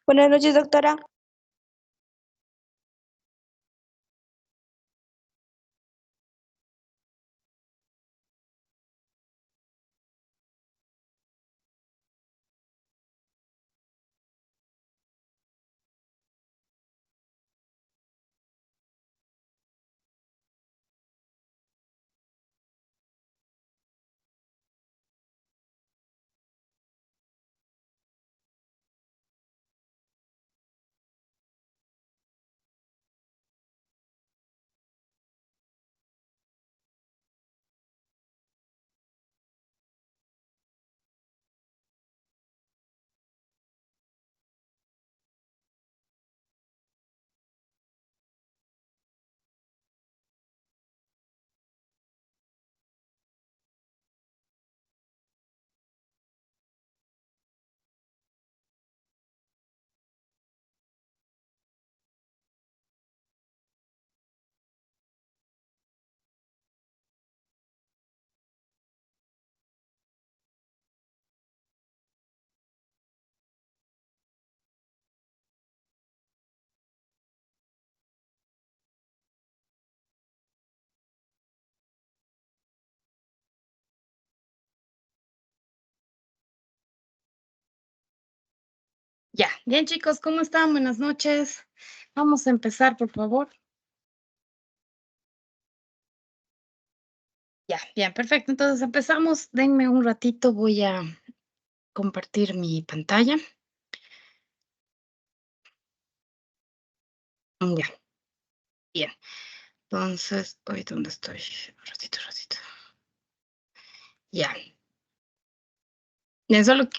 Buenas noches, doctora. Ya, bien chicos, ¿cómo están? Buenas noches. Vamos a empezar, por favor. Ya, bien, perfecto. Entonces empezamos. Denme un ratito, voy a compartir mi pantalla. Ya, bien. Entonces, hoy, ¿dónde estoy? Un ratito, un ratito. Ya. Bien, solo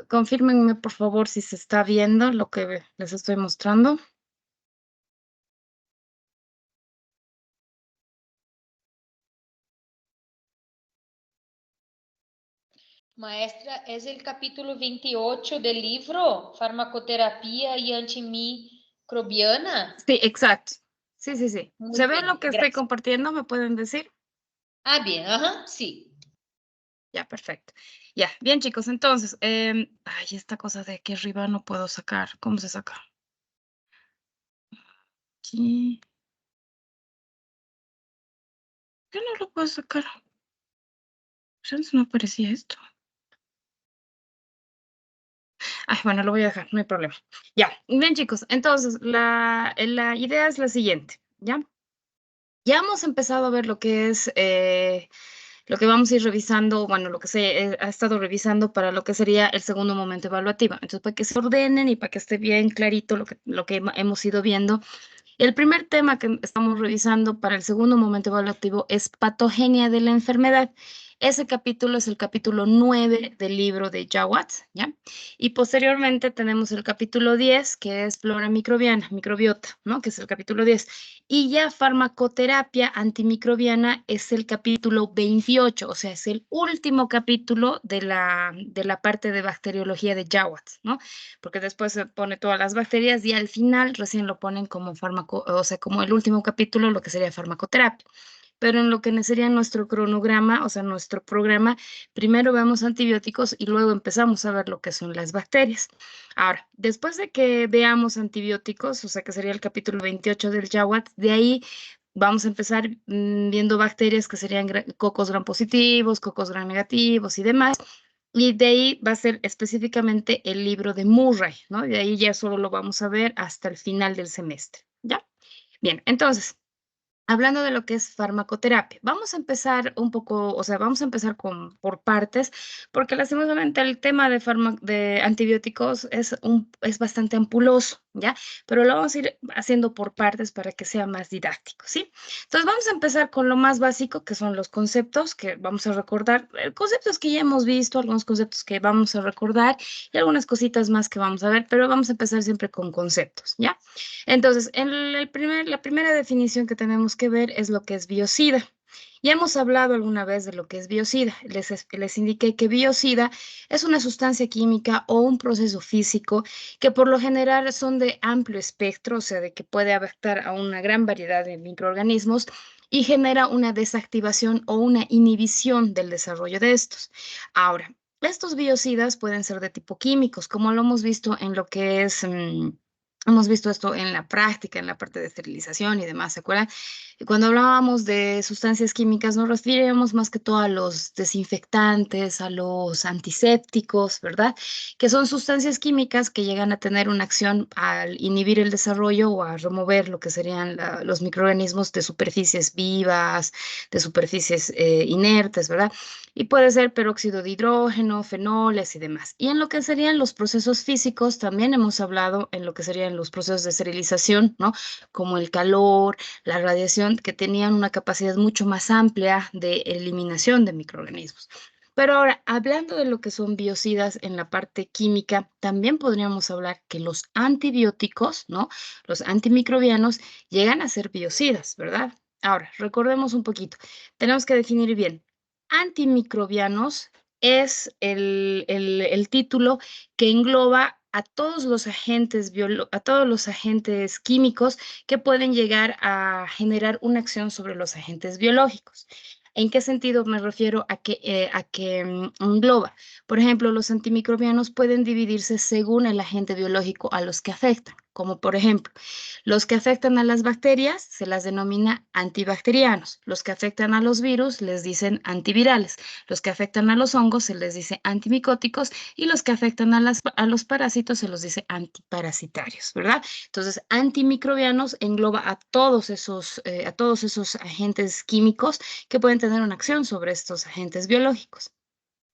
confírmenme, por favor, si se está viendo lo que les estoy mostrando. Maestra, es el capítulo 28 del libro Farmacoterapia y Antimicrobiana. Sí, exacto. Sí, sí, sí. Muy ¿Se ve bien, lo que estoy gracias. compartiendo? ¿Me pueden decir? Ah, bien, ajá, sí. Ya, perfecto. Ya, bien chicos, entonces, ay, esta cosa de aquí arriba no puedo sacar. ¿Cómo se saca? Aquí. Yo no lo puedo sacar. Pues antes no aparecía esto. Ay, bueno, lo voy a dejar, no hay problema. Ya, bien chicos, entonces, la idea es la siguiente, ¿ya? Ya hemos empezado a ver lo que es, lo que vamos a ir revisando, bueno, lo que se ha estado revisando para lo que sería el segundo momento evaluativo. Entonces, para que se ordenen y para que esté bien clarito lo que hemos ido viendo. El primer tema que estamos revisando para el segundo momento evaluativo es patogenia de la enfermedad. Ese capítulo es el capítulo 9 del libro de Jawad, ¿ya? Y posteriormente tenemos el capítulo 10, que es flora microbiana, microbiota, ¿no? Que es el capítulo 10. Y ya farmacoterapia antimicrobiana es el capítulo 28, o sea, es el último capítulo de la parte de bacteriología de Jawad, ¿no? Porque después se pone todas las bacterias y al final recién lo ponen como fármaco, o sea, como el último capítulo, lo que sería farmacoterapia. Pero en lo que sería nuestro cronograma, o sea, nuestro programa, primero vemos antibióticos y luego empezamos a ver lo que son las bacterias. Ahora, después de que veamos antibióticos, o sea, que sería el capítulo 28 del Jawad, de ahí vamos a empezar viendo bacterias que serían cocos gram positivos, cocos gram negativos y demás. Y de ahí va a ser específicamente el libro de Murray, ¿no? De ahí ya solo lo vamos a ver hasta el final del semestre, ¿ya? Bien, entonces, hablando de lo que es farmacoterapia, vamos a empezar un poco, o sea, vamos a empezar por partes, porque lastimosamente el tema de antibióticos es bastante ampuloso, ¿ya? Pero lo vamos a ir haciendo por partes para que sea más didáctico, ¿sí? Entonces vamos a empezar con lo más básico, que son los conceptos, que vamos a recordar, conceptos que ya hemos visto, algunos conceptos que vamos a recordar y algunas cositas más que vamos a ver, pero vamos a empezar siempre con conceptos, ¿ya? Entonces, la primera definición que tenemos que ver es lo que es biocida. Ya hemos hablado alguna vez de lo que es biocida. Les indiqué que biocida es una sustancia química o un proceso físico que por lo general son de amplio espectro, o sea, de que puede afectar a una gran variedad de microorganismos y genera una desactivación o una inhibición del desarrollo de estos. Ahora, Estos biocidas pueden ser de tipo químicos, como lo hemos visto en lo que es, hemos visto esto en la práctica, en la parte de esterilización y demás, ¿se acuerdan? Y cuando hablábamos de sustancias químicas nos referíamos más que todo a los desinfectantes, a los antisépticos, ¿verdad? Que son sustancias químicas que llegan a tener una acción al inhibir el desarrollo o a remover lo que serían los microorganismos de superficies vivas, de superficies inertes, ¿verdad? Y puede ser peróxido de hidrógeno, fenoles y demás. Y en lo que serían los procesos físicos, también hemos hablado en lo que serían los procesos de esterilización, ¿no? Como el calor, la radiación, que tenían una capacidad mucho más amplia de eliminación de microorganismos. Pero ahora, hablando de lo que son biocidas en la parte química, también podríamos hablar que los antibióticos, ¿no? Los antimicrobianos llegan a ser biocidas, ¿verdad? Ahora, recordemos un poquito. Tenemos que definir bien. Antimicrobianos es el título que engloba a todos los agentes a todos los agentes químicos que pueden llegar a generar una acción sobre los agentes biológicos. ¿En qué sentido me refiero a que engloba? Por ejemplo, los antimicrobianos pueden dividirse según el agente biológico a los que afectan, como por ejemplo, los que afectan a las bacterias se las denomina antibacterianos, los que afectan a los virus les dicen antivirales, los que afectan a los hongos se les dice antimicóticos y los que afectan a los parásitos se los dice antiparasitarios, ¿verdad? Entonces, antimicrobianos engloba a todos esos agentes químicos que pueden tener una acción sobre estos agentes biológicos.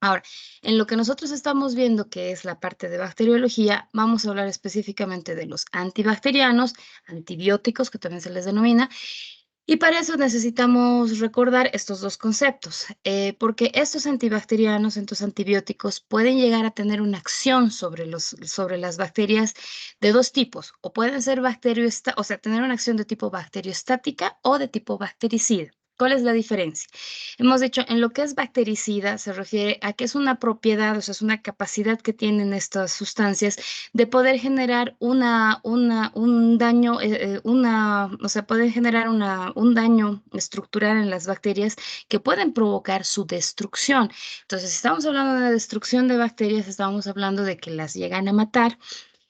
Ahora, en lo que nosotros estamos viendo, que es la parte de bacteriología, vamos a hablar específicamente de los antibacterianos, antibióticos, que también se les denomina, y para eso necesitamos recordar estos dos conceptos, porque estos antibacterianos, estos antibióticos, pueden llegar a tener una acción sobre las bacterias de dos tipos, o pueden ser o sea, tener una acción de tipo bacteriostática o de tipo bactericida. ¿Cuál es la diferencia? Hemos dicho, en lo que es bactericida se refiere a que es una propiedad, o sea, es una capacidad que tienen estas sustancias de poder generar un daño, o sea, pueden generar un daño estructural en las bacterias que pueden provocar su destrucción. Entonces, si estamos hablando de destrucción de bacterias, estamos hablando de que las llegan a matar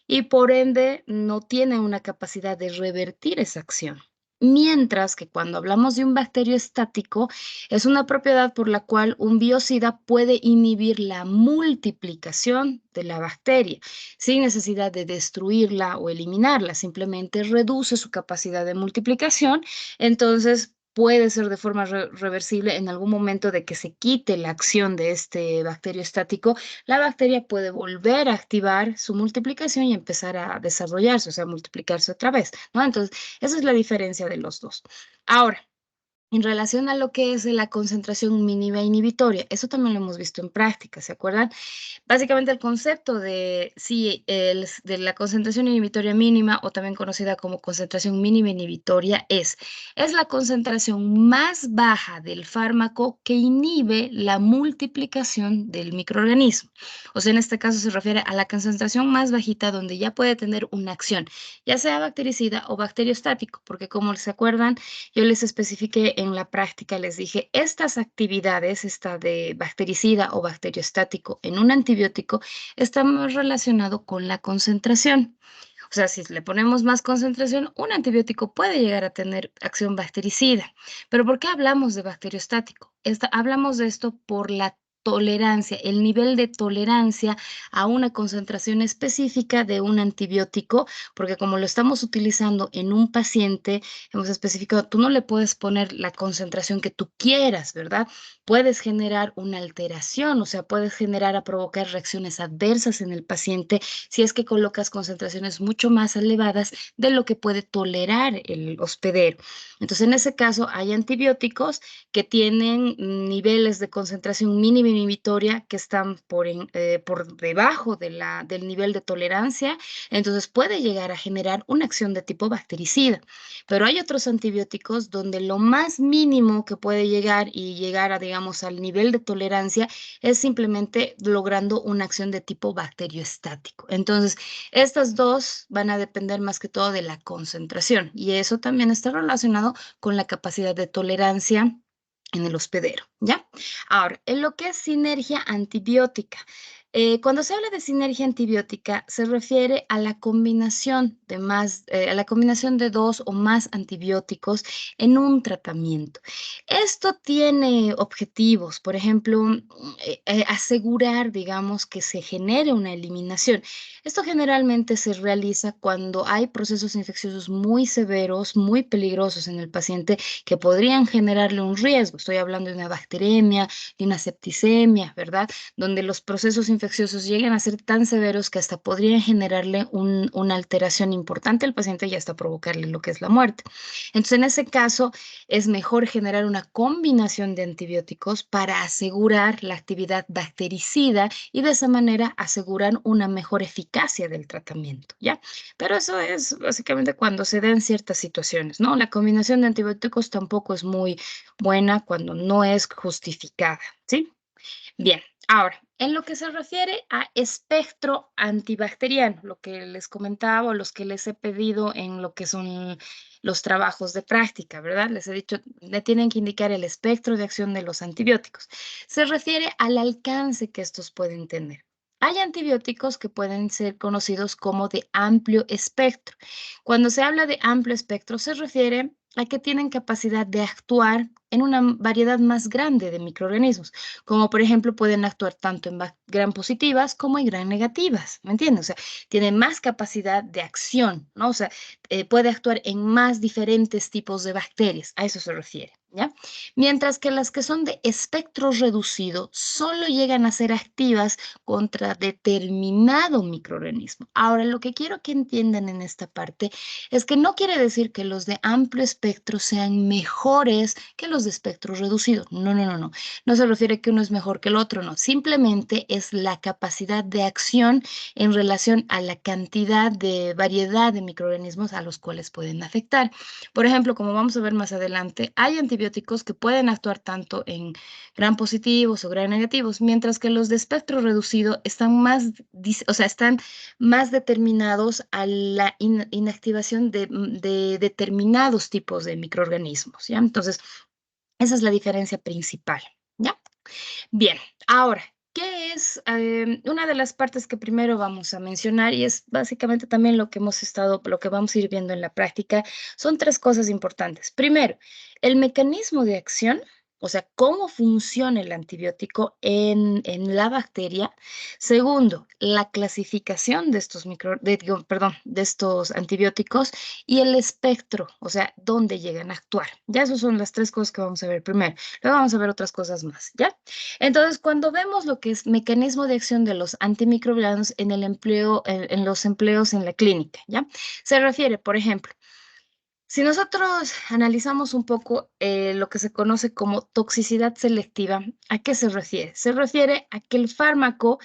y por ende no tienen una capacidad de revertir esa acción. Mientras que cuando hablamos de un bacterio estático, es una propiedad por la cual un biocida puede inhibir la multiplicación de la bacteria sin necesidad de destruirla o eliminarla, simplemente reduce su capacidad de multiplicación, entonces puede ser de forma reversible en algún momento de que se quite la acción de este bacterio estático, la bacteria puede volver a activar su multiplicación y empezar a desarrollarse, o sea, multiplicarse otra vez, ¿no? Entonces, esa es la diferencia de los dos. Ahora, en relación a lo que es la concentración mínima inhibitoria, eso también lo hemos visto en práctica, ¿se acuerdan? Básicamente el concepto de la concentración inhibitoria mínima o también conocida como concentración mínima inhibitoria es la concentración más baja del fármaco que inhibe la multiplicación del microorganismo. O sea, en este caso se refiere a la concentración más bajita donde ya puede tener una acción, ya sea bactericida o bacteriostático, porque como se acuerdan, yo les especifiqué en la práctica, les dije, estas actividades, esta de bactericida o bacteriostático en un antibiótico, está más relacionado con la concentración. O sea, si le ponemos más concentración, un antibiótico puede llegar a tener acción bactericida. Pero ¿por qué hablamos de bacteriostático? Hablamos de esto por la tolerancia, el nivel de tolerancia a una concentración específica de un antibiótico, porque como lo estamos utilizando en un paciente, hemos especificado, tú no le puedes poner la concentración que tú quieras, ¿verdad? Puedes generar una alteración, o sea, puedes generar a provocar reacciones adversas en el paciente si es que colocas concentraciones mucho más elevadas de lo que puede tolerar el hospedero. Entonces, en ese caso, hay antibióticos que tienen niveles de concentración mínima inhibitoria que están por debajo del nivel de tolerancia, entonces puede llegar a generar una acción de tipo bactericida. Pero hay otros antibióticos donde lo más mínimo que puede llegar y llegar a, digamos, al nivel de tolerancia es simplemente logrando una acción de tipo bacteriostático. Entonces, estas dos van a depender más que todo de la concentración y eso también está relacionado con la capacidad de tolerancia en el hospedero, ¿ya? Ahora, en lo que es sinergia antibiótica. Cuando se habla de sinergia antibiótica, se refiere a la combinación a la combinación de 2 o más antibióticos en un tratamiento. Esto tiene objetivos, por ejemplo, asegurar, digamos, que se genere una eliminación. Esto generalmente se realiza cuando hay procesos infecciosos muy severos, muy peligrosos en el paciente que podrían generarle un riesgo. Estoy hablando de una bacteremia, de una septicemia, ¿verdad? Donde los procesos infecciosos lleguen a ser tan severos que hasta podrían generarle una alteración importante al paciente y hasta provocarle lo que es la muerte. Entonces, en ese caso, es mejor generar una combinación de antibióticos para asegurar la actividad bactericida y de esa manera asegurar una mejor eficacia del tratamiento, ¿ya? Pero eso es básicamente cuando se den ciertas situaciones, ¿no? La combinación de antibióticos tampoco es muy buena cuando no es justificada, ¿sí? Bien, ahora, en lo que se refiere a espectro antibacteriano, lo que les comentaba o los que les he pedido en lo que son los trabajos de práctica, ¿verdad? Les he dicho, le tienen que indicar el espectro de acción de los antibióticos. Se refiere al alcance que estos pueden tener. Hay antibióticos que pueden ser conocidos como de amplio espectro. Cuando se habla de amplio espectro, se refiere a que tienen capacidad de actuar en una variedad más grande de microorganismos, como por ejemplo pueden actuar tanto en gram positivas como en gram negativas, ¿me entiendes? O sea, tienen más capacidad de acción, ¿no? O sea, puede actuar en más diferentes tipos de bacterias, a eso se refiere, ¿ya? Mientras que las que son de espectro reducido solo llegan a ser activas contra determinado microorganismo. Ahora, lo que quiero que entiendan en esta parte es que no quiere decir que los de amplio espectro sean mejores que los de espectro reducido. No, no, no, no. No se refiere que uno es mejor que el otro, no. Simplemente es la capacidad de acción en relación a la cantidad de variedad de microorganismos a los cuales pueden afectar. Por ejemplo, como vamos a ver más adelante, hay antibióticos que pueden actuar tanto en gram positivos o gram negativos, mientras que los de espectro reducido están más, o sea, están más determinados a la inactivación de determinados tipos de microorganismos, ¿ya? Entonces, esa es la diferencia principal, ¿ya? Bien, ahora, ¿qué es una de las partes que primero vamos a mencionar? Y es básicamente también lo que lo que vamos a ir viendo en la práctica, son 3 cosas importantes. Primero, el mecanismo de acción, o sea, cómo funciona el antibiótico en la bacteria. Segundo, la clasificación de estos de estos antibióticos y el espectro, o sea, dónde llegan a actuar. Ya esas son las 3 cosas que vamos a ver primero. Luego vamos a ver otras cosas más, ¿ya? Entonces, cuando vemos lo que es mecanismo de acción de los antimicrobianos en el empleo, en los empleos en la clínica, ¿ya? Se refiere, por ejemplo, si nosotros analizamos un poco lo que se conoce como toxicidad selectiva, ¿a qué se refiere? Se refiere a que el fármaco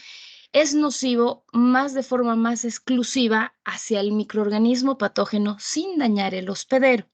es nocivo más de forma más exclusiva hacia el microorganismo patógeno sin dañar el hospedero.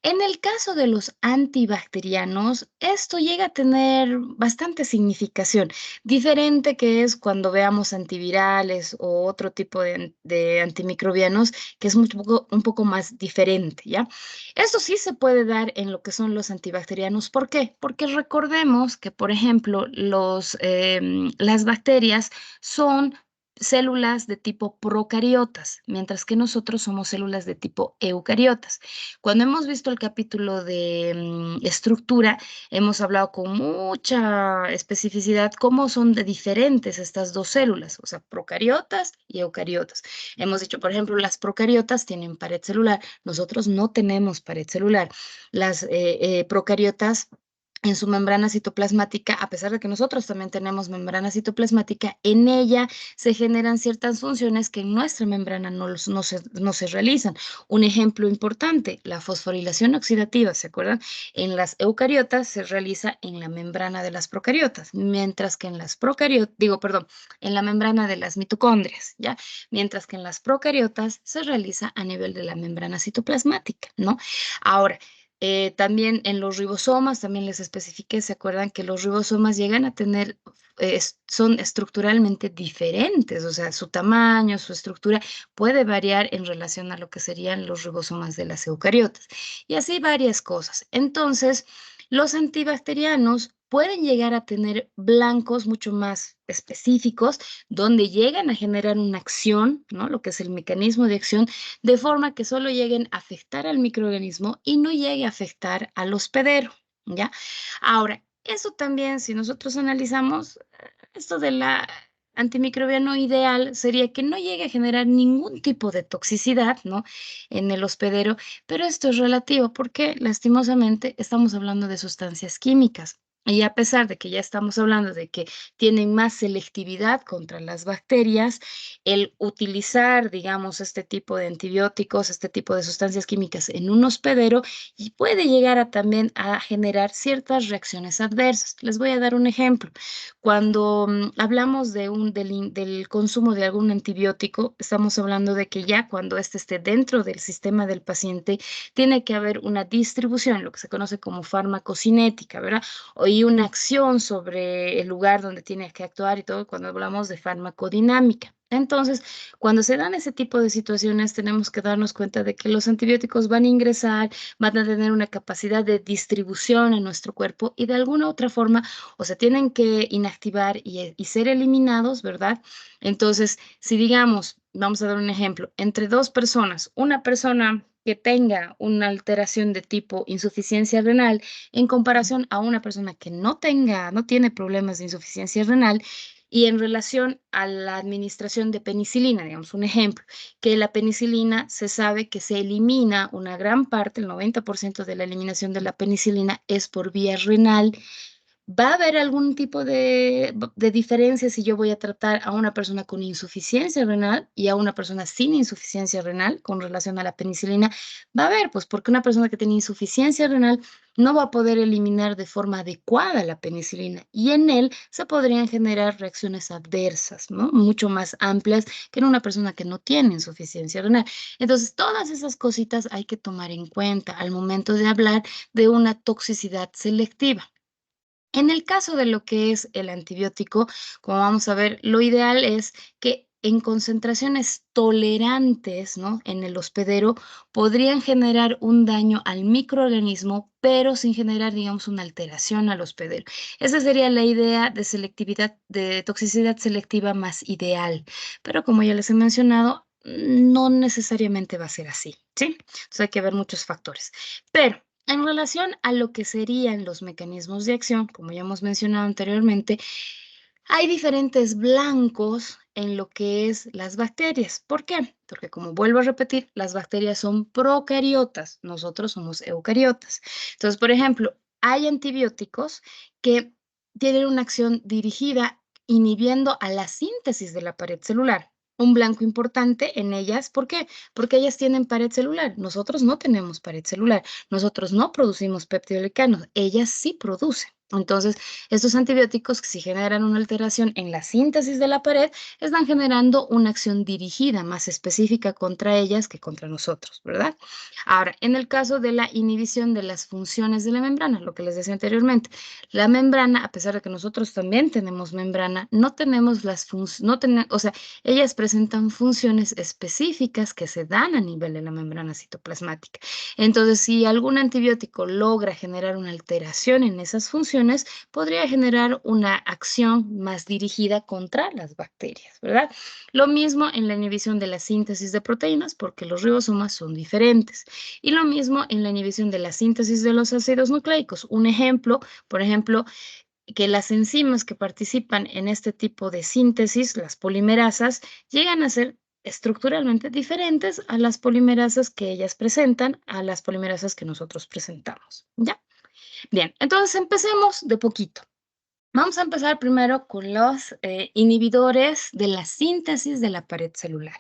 En el caso de los antibacterianos, esto llega a tener bastante significación, diferente que es cuando veamos antivirales o otro tipo de antimicrobianos, que es un poco más diferente, ¿ya? Esto sí se puede dar en lo que son los antibacterianos. ¿Por qué? Porque recordemos que, por ejemplo, las bacterias son células de tipo procariotas, mientras que nosotros somos células de tipo eucariotas. Cuando hemos visto el capítulo de estructura, hemos hablado con mucha especificidad cómo son de diferentes estas 2 células, o sea, procariotas y eucariotas. Hemos dicho, por ejemplo, las procariotas tienen pared celular, nosotros no tenemos pared celular. Las procariotas en su membrana citoplasmática, a pesar de que nosotros también tenemos membrana citoplasmática, en ella se generan ciertas funciones que en nuestra membrana no se realizan. Un ejemplo importante, la fosforilación oxidativa, ¿se acuerdan? En las eucariotas se realiza en la membrana de las procariotas, mientras que en las en la membrana de las mitocondrias, ¿ya? Mientras que en las procariotas se realiza a nivel de la membrana citoplasmática, ¿no? Ahora, también en los ribosomas, también les especifiqué, ¿se acuerdan que los ribosomas llegan a tener, son estructuralmente diferentes? O sea, su tamaño, su estructura puede variar en relación a lo que serían los ribosomas de las eucariotas. Y así varias cosas. Entonces, Los antibacterianos pueden llegar a tener blancos mucho más específicos, donde llegan a generar una acción, ¿no? Lo que es el mecanismo de acción, de forma que solo lleguen a afectar al microorganismo y no llegue a afectar al hospedero, ¿ya? Ahora, eso también, si nosotros analizamos esto de la antimicrobiano ideal, sería que no llegue a generar ningún tipo de toxicidad, ¿no? En el hospedero, pero esto es relativo porque lastimosamente estamos hablando de sustancias químicas. Y a pesar de que ya estamos hablando de que tienen más selectividad contra las bacterias, el utilizar, digamos, este tipo de antibióticos, este tipo de sustancias químicas en un hospedero y puede llegar a también a generar ciertas reacciones adversas. Les voy a dar un ejemplo. Cuando hablamos del consumo de algún antibiótico, estamos hablando de que ya cuando este esté dentro del sistema del paciente, tiene que haber una distribución, lo que se conoce como farmacocinética, ¿verdad? Y una acción sobre el lugar donde tiene que actuar y todo cuando hablamos de farmacodinámica. Entonces, cuando se dan ese tipo de situaciones, tenemos que darnos cuenta de que los antibióticos van a ingresar, van a tener una capacidad de distribución en nuestro cuerpo y de alguna otra forma o se tienen que inactivar y ser eliminados, ¿verdad? Entonces, si digamos, vamos a dar un ejemplo, entre dos personas, una persona que tenga una alteración de tipo insuficiencia renal en comparación a una persona que no tiene problemas de insuficiencia renal, y en relación a la administración de penicilina, digamos un ejemplo, que la penicilina se sabe que se elimina una gran parte, el 90% de la eliminación de la penicilina es por vía renal. ¿Va a haber algún tipo de diferencia si yo voy a tratar a una persona con insuficiencia renal y a una persona sin insuficiencia renal con relación a la penicilina? Va a haber, pues porque una persona que tiene insuficiencia renal no va a poder eliminar de forma adecuada la penicilina y en él se podrían generar reacciones adversas, ¿no? Mucho más amplias que en una persona que no tiene insuficiencia renal. Entonces, todas esas cositas hay que tomar en cuenta al momento de hablar de una toxicidad selectiva. En el caso de lo que es el antibiótico, como vamos a ver, lo ideal es que en concentraciones tolerantes, ¿no? En el hospedero podrían generar un daño al microorganismo, pero sin generar, digamos, una alteración al hospedero. Esa sería la idea de selectividad, de toxicidad selectiva más ideal. Pero como ya les he mencionado, no necesariamente va a ser así, ¿sí? Entonces hay que ver muchos factores. Pero en relación a lo que serían los mecanismos de acción, como ya hemos mencionado anteriormente, hay diferentes blancos en lo que es las bacterias. ¿Por qué? Porque como vuelvo a repetir, las bacterias son procariotas, nosotros somos eucariotas. Entonces, por ejemplo, hay antibióticos que tienen una acción dirigida inhibiendo a la síntesis de la pared celular. Un blanco importante en ellas, ¿por qué? Porque ellas tienen pared celular. Nosotros no tenemos pared celular. Nosotros no producimos peptidoglicanos. Ellas sí producen. Entonces, estos antibióticos, que si generan una alteración en la síntesis de la pared, están generando una acción dirigida más específica contra ellas que contra nosotros, ¿verdad? Ahora, en el caso de la inhibición de las funciones de la membrana, lo que les decía anteriormente, la membrana, a pesar de que nosotros también tenemos membrana, no tenemos las funciones, o sea, ellas presentan funciones específicas que se dan a nivel de la membrana citoplasmática. Entonces, si algún antibiótico logra generar una alteración en esas funciones, podría generar una acción más dirigida contra las bacterias, ¿verdad? Lo mismo en la inhibición de la síntesis de proteínas, porque los ribosomas son diferentes. Y lo mismo en la inhibición de la síntesis de los ácidos nucleicos. Un ejemplo, por ejemplo, que las enzimas que participan en este tipo de síntesis, las polimerasas, llegan a ser estructuralmente diferentes a las polimerasas que ellas presentan, a las polimerasas que nosotros presentamos, ¿ya? Bien, entonces empecemos de poquito. Vamos a empezar primero con los inhibidores de la síntesis de la pared celular.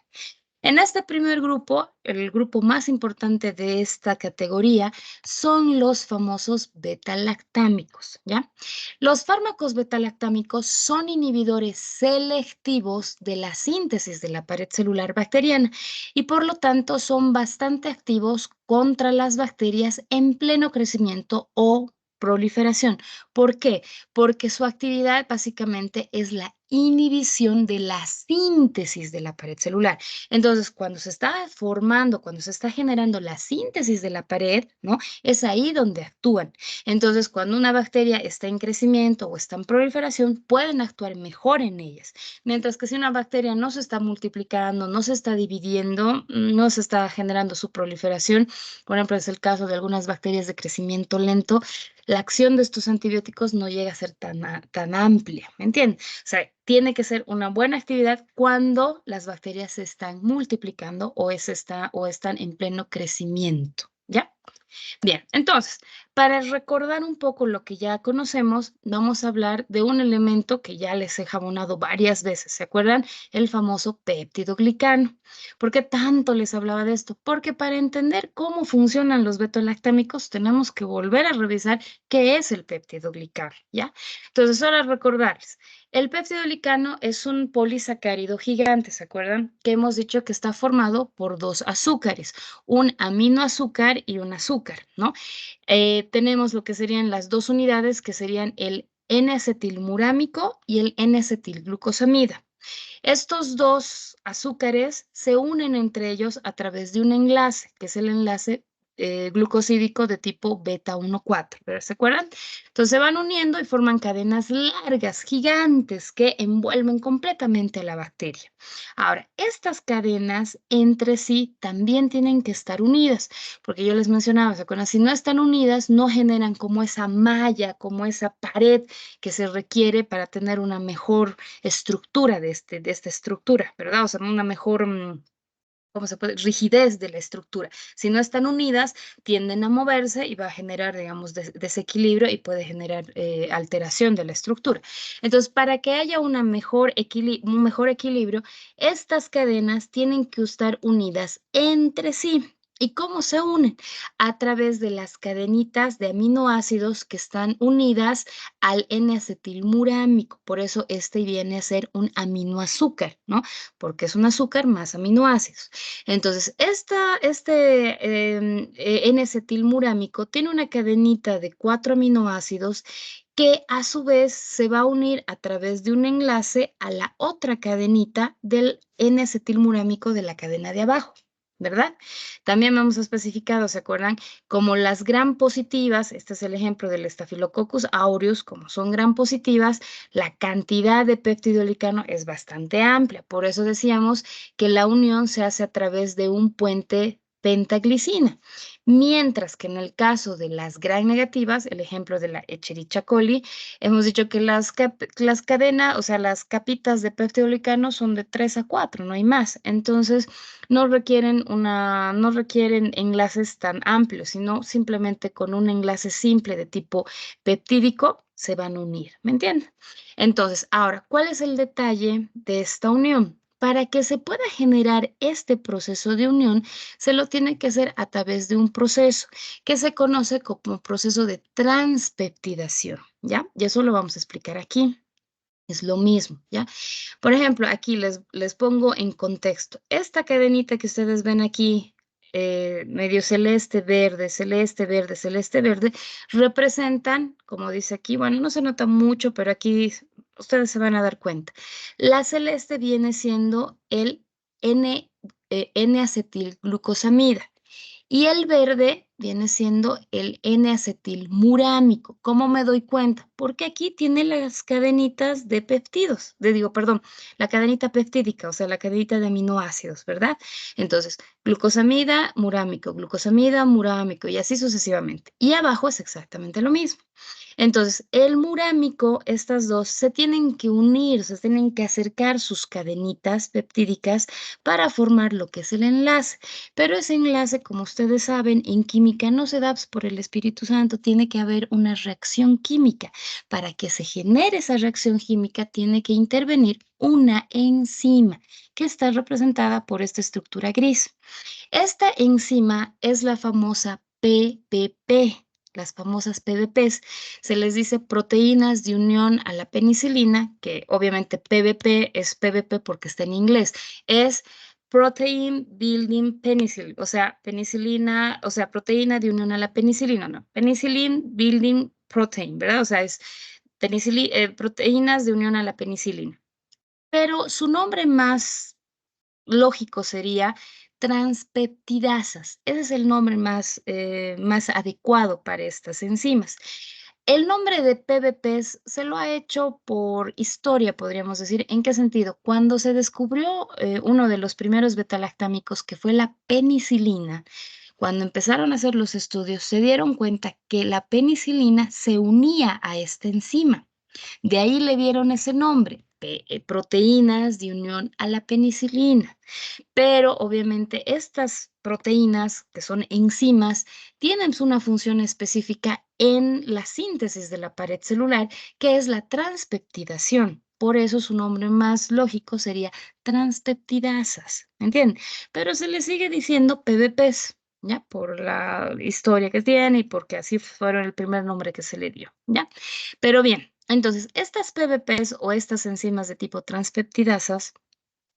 En este primer grupo, el grupo más importante de esta categoría son los famosos beta-lactámicos, ¿ya? Los fármacos beta-lactámicos son inhibidores selectivos de la síntesis de la pared celular bacteriana y por lo tanto son bastante activos contra las bacterias en pleno crecimiento o proliferación. ¿Por qué? Porque su actividad básicamente es la inhibición de la síntesis de la pared celular. Entonces, cuando se está formando, cuando se está generando la síntesis de la pared, ¿no? Es ahí donde actúan. Entonces, cuando una bacteria está en crecimiento o está en proliferación, pueden actuar mejor en ellas. Mientras que si una bacteria no se está multiplicando, no se está dividiendo, no se está generando su proliferación, por ejemplo, es el caso de algunas bacterias de crecimiento lento, la acción de estos antibióticos no llega a ser tan amplia, ¿me entiendes? O sea, tiene que ser una buena actividad cuando las bacterias se están multiplicando o están en pleno crecimiento, ¿ya? Bien, entonces, para recordar un poco lo que ya conocemos, vamos a hablar de un elemento que ya les he jabonado varias veces. ¿Se acuerdan? El famoso péptido glicano. ¿Por qué tanto les hablaba de esto? Porque para entender cómo funcionan los betolactámicos, tenemos que volver a revisar qué es el péptido glicano, ¿ya? Entonces, ahora recordarles. El péptido glicano es un polisacárido gigante, ¿se acuerdan? Que hemos dicho que está formado por dos azúcares, un aminoazúcar y un azúcar, ¿no? Tenemos lo que serían las dos unidades, que serían el N-acetilmurámico y el N-acetilglucosamida. Estos dos azúcares se unen entre ellos a través de un enlace, que es el enlace glucosídico de tipo beta 1,4, ¿se acuerdan? Entonces se van uniendo y forman cadenas largas, gigantes, que envuelven completamente a la bacteria. Ahora, estas cadenas entre sí también tienen que estar unidas, porque yo les mencionaba, ¿se acuerdan? Si no están unidas, no generan como esa malla, como esa pared que se requiere para tener una mejor estructura de esta estructura, ¿verdad? O sea, una mejor, ¿cómo se puede? Rigidez de la estructura. Si no están unidas, tienden a moverse y va a generar, digamos, desequilibrio y puede generar alteración de la estructura. Entonces, para que haya un mejor equilibrio, estas cadenas tienen que estar unidas entre sí. ¿Y cómo se unen? A través de las cadenitas de aminoácidos que están unidas al N-acetilmurámico. Por eso este viene a ser un aminoazúcar, ¿no? Porque es un azúcar más aminoácidos. Entonces, N-acetilmurámico tiene una cadenita de 4 aminoácidos que a su vez se va a unir a través de un enlace a la otra cadenita del N-acetilmurámico de la cadena de abajo, ¿verdad? También hemos especificado, ¿se acuerdan? Como las gram positivas, este es el ejemplo del Staphylococcus aureus, como son gram positivas, la cantidad de péptido glicano es bastante amplia. Por eso decíamos que la unión se hace a través de un puente pentaglicina. Mientras que en el caso de las gram negativas, el ejemplo de la Escherichia coli, hemos dicho que las cadenas, o sea, las capitas de péptido glicano son de 3 a 4, no hay más. Entonces, no requieren enlaces tan amplios, sino simplemente con un enlace simple de tipo peptídico se van a unir, ¿me entienden? Entonces, ahora, ¿cuál es el detalle de esta unión? Para que se pueda generar este proceso de unión, se lo tiene que hacer a través de un proceso que se conoce como proceso de transpeptidación, ¿ya? Y eso lo vamos a explicar aquí. Es lo mismo, ¿ya? Por ejemplo, aquí les pongo en contexto. Esta cadenita que ustedes ven aquí, medio celeste, verde, celeste, verde, celeste, verde, representan, como dice aquí, bueno, no se nota mucho, pero aquí ustedes se van a dar cuenta. La celeste viene siendo el N-acetilglucosamida. Y el verde viene siendo el N-acetilmurámico. ¿Cómo me doy cuenta? Porque aquí tiene las cadenitas de peptidos, la cadenita peptídica, o sea, la cadenita de aminoácidos, ¿verdad? Entonces, glucosamida, murámico, y así sucesivamente. Y abajo es exactamente lo mismo. Entonces, el murámico, estas dos se tienen que unir, se tienen que acercar sus cadenitas peptídicas para formar lo que es el enlace. Pero ese enlace, como ustedes saben, en química no se da por el Espíritu Santo, tiene que haber una reacción química. Para que se genere esa reacción química, tiene que intervenir una enzima que está representada por esta estructura gris. Esta enzima es la famosa PPP. Las famosas PBPs, se les dice proteínas de unión a la penicilina, que obviamente PBP es PBP porque está en inglés, es Protein Building Penicillin, o sea, penicilina, o sea, proteína de unión a la penicilina, no, Penicillin Building Protein, ¿verdad? O sea, es proteínas de unión a la penicilina. pero su nombre más lógico sería transpeptidasas. Ese es el nombre más adecuado para estas enzimas. El nombre de PBPs se lo ha hecho por historia, podríamos decir. ¿En qué sentido? Cuando se descubrió uno de los primeros betalactámicos, que fue la penicilina, cuando empezaron a hacer los estudios, se dieron cuenta que la penicilina se unía a esta enzima. De ahí le dieron ese nombre, proteínas de unión a la penicilina. Pero obviamente estas proteínas, que son enzimas, tienen una función específica en la síntesis de la pared celular, que es la transpeptidación. Por eso su nombre más lógico sería transpeptidasas, ¿entienden? Pero se le sigue diciendo PBPs, ¿ya? Por la historia que tiene y porque así fueron el primer nombre que se le dio, ¿ya? Pero bien, entonces estas PBPs o estas enzimas de tipo transpeptidasas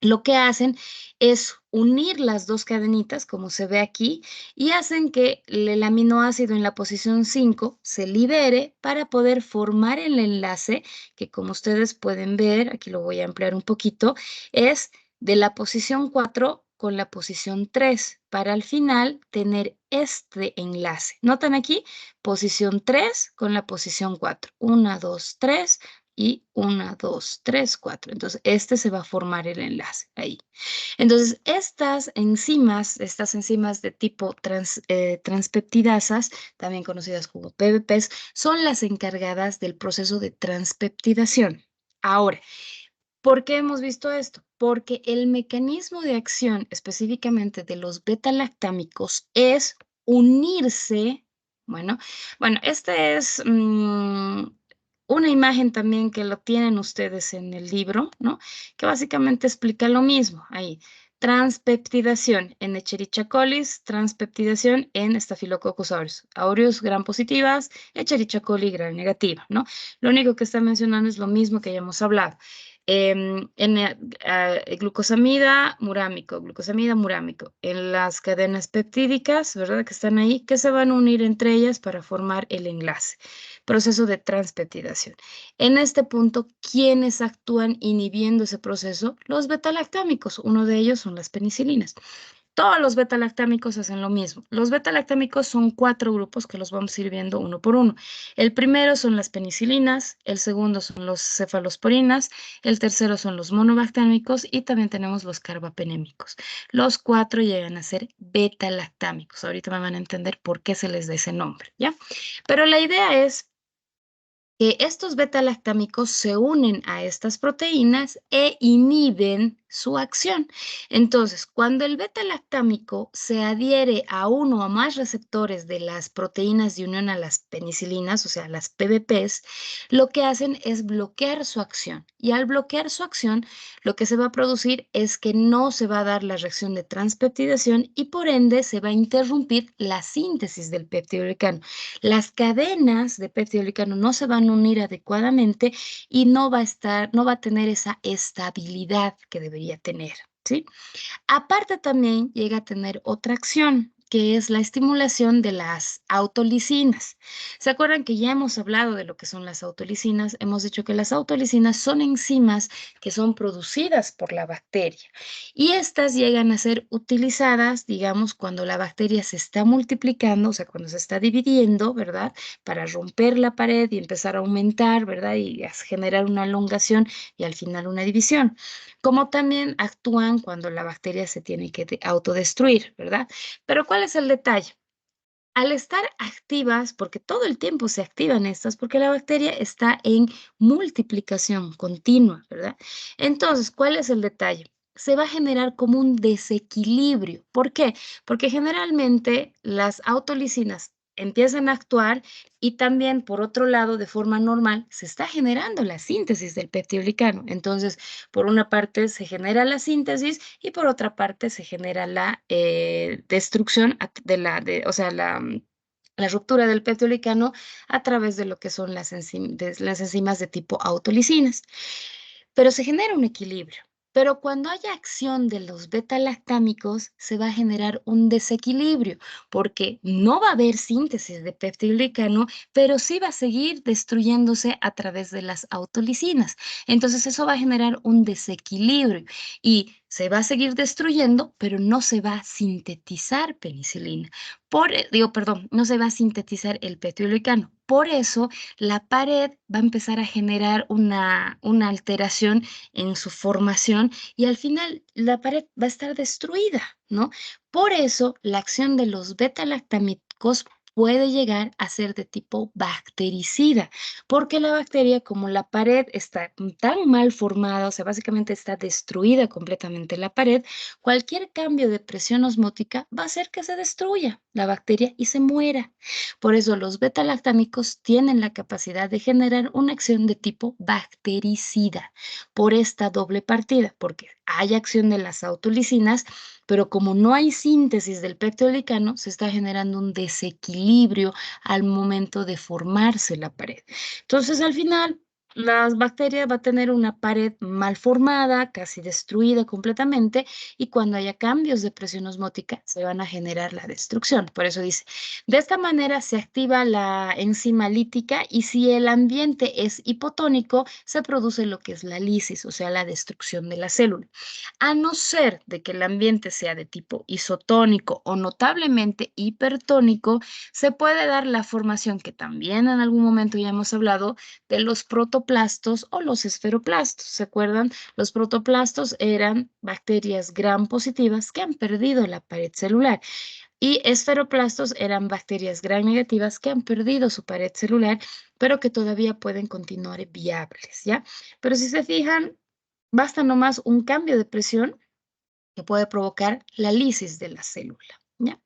lo que hacen es unir las dos cadenitas, como se ve aquí, y hacen que el aminoácido en la posición 5 se libere para poder formar el enlace, que como ustedes pueden ver, aquí lo voy a ampliar un poquito, es de la posición 4 con la posición 3, para al final tener este enlace. ¿Notan aquí? Posición 3 con la posición 4. 1, 2, 3 y 1, 2, 3, 4. Entonces, este se va a formar el enlace ahí. Entonces, estas enzimas de tipo transpeptidasas, también conocidas como PBPs, son las encargadas del proceso de transpeptidación. Ahora, ¿por qué hemos visto esto? Porque el mecanismo de acción específicamente de los beta-lactámicos es unirse. Bueno, esta es una imagen también que lo tienen ustedes en el libro, ¿no? Que básicamente explica lo mismo ahí. Transpeptidación en Escherichia coli, transpeptidación en Staphylococcus aureus. Aureus gram positivas, Escherichia coli gram negativa, ¿no? Lo único que está mencionando es lo mismo que ya hemos hablado. Glucosamida murámico, en las cadenas peptídicas, ¿verdad? Que están ahí, que se van a unir entre ellas para formar el enlace. Proceso de transpeptidación. En este punto, ¿quiénes actúan inhibiendo ese proceso? Los betalactámicos. Uno de ellos son las penicilinas. Todos los betalactámicos hacen lo mismo. Los betalactámicos son 4 grupos que los vamos a ir viendo uno por uno. El primero son las penicilinas, el segundo son los cefalosporinas, el tercero son los monobactámicos y también tenemos los carbapenémicos. Los 4 llegan a ser betalactámicos. Ahorita me van a entender por qué se les da ese nombre, ¿ya? Pero la idea es que estos betalactámicos se unen a estas proteínas e inhiben su acción. Entonces, cuando el betalactámico se adhiere a uno o más receptores de las proteínas de unión a las penicilinas, o sea, las PBPs, lo que hacen es bloquear su acción. Y al bloquear su acción, lo que se va a producir es que no se va a dar la reacción de transpeptidación y por ende se va a interrumpir la síntesis del peptidoglicano. Las cadenas de peptidoglicano no se van a unir adecuadamente y no va a tener esa estabilidad que debería tener, ¿sí? Aparte también llega a tener otra acción, que es la estimulación de las autolisinas. ¿Se acuerdan que ya hemos hablado de lo que son las autolisinas? Hemos dicho que las autolisinas son enzimas que son producidas por la bacteria y estas llegan a ser utilizadas, digamos, cuando la bacteria se está multiplicando, o sea, cuando se está dividiendo, ¿verdad? Para romper la pared y empezar a aumentar, ¿verdad? Y a generar una elongación y al final una división. Como también actúan cuando la bacteria se tiene que autodestruir, ¿verdad? Pero ¿cuál es el detalle? Al estar activas, porque todo el tiempo se activan estas, porque la bacteria está en multiplicación continua, ¿verdad? Entonces, ¿cuál es el detalle? Se va a generar como un desequilibrio. ¿Por qué? Porque generalmente las autolisinas empiezan a actuar y también, por otro lado, de forma normal, se está generando la síntesis del peptidoglicano. Entonces, por una parte se genera la síntesis y por otra parte se genera la destrucción o sea, la ruptura del peptidoglicano a través de lo que son las enzimas de tipo autolisinas. Pero se genera un equilibrio. Pero cuando haya acción de los beta-lactámicos, se va a generar un desequilibrio, porque no va a haber síntesis de peptidoglicano, pero sí va a seguir destruyéndose a través de las autolisinas. Entonces, eso va a generar un desequilibrio y se va a seguir destruyendo, pero no se va a sintetizar penicilina. No se va a sintetizar el peptidoglicano. Por eso, la pared va a empezar a generar una alteración en su formación y al final la pared va a estar destruida, ¿no? Por eso, la acción de los beta-lactámicos puede llegar a ser de tipo bactericida, porque la bacteria, como la pared está tan mal formada, o sea, básicamente está destruida completamente la pared, cualquier cambio de presión osmótica va a hacer que se destruya la bacteria y se muera. Por eso los beta-lactámicos tienen la capacidad de generar una acción de tipo bactericida por esta doble partida, porque hay acción de las autolisinas, pero como no hay síntesis del peptidoglicano, se está generando un desequilibrio al momento de formarse la pared. Entonces, al final, las bacterias va a tener una pared mal formada, casi destruida completamente, y cuando haya cambios de presión osmótica, se van a generar la destrucción. Por eso dice, de esta manera se activa la enzima lítica y si el ambiente es hipotónico, se produce lo que es la lisis, o sea, la destrucción de la célula. A no ser de que el ambiente sea de tipo isotónico o notablemente hipertónico, se puede dar la formación que también en algún momento ya hemos hablado de los protoplastos o los esferoplastos. ¿Se acuerdan? Los protoplastos eran bacterias gram positivas que han perdido la pared celular. Y esferoplastos eran bacterias gram negativas que han perdido su pared celular, pero que todavía pueden continuar viables, ¿ya? Pero si se fijan, basta nomás un cambio de presión que puede provocar la lisis de la célula, ¿ya?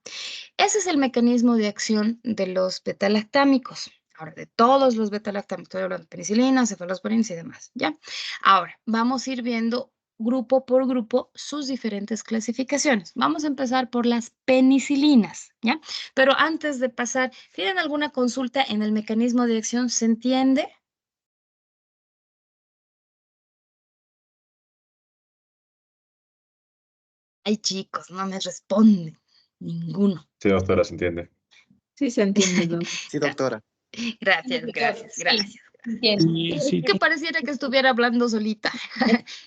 Ese es el mecanismo de acción de los beta-lactámicos. Ahora, de todos los beta-lactámicos, estoy hablando de penicilina, cefalosporinas y demás, ¿ya? Ahora, vamos a ir viendo grupo por grupo sus diferentes clasificaciones. Vamos a empezar por las penicilinas, ¿ya? Pero antes de pasar, ¿tienen alguna consulta en el mecanismo de acción? ¿Se entiende? Ay, chicos, no me responden. Ninguno. Sí, doctora, se entiende. Sí, se entiende, doc. Sí, doctora. Gracias, gracias, Sí, gracias. entiendo. Sí. Que pareciera que estuviera hablando solita.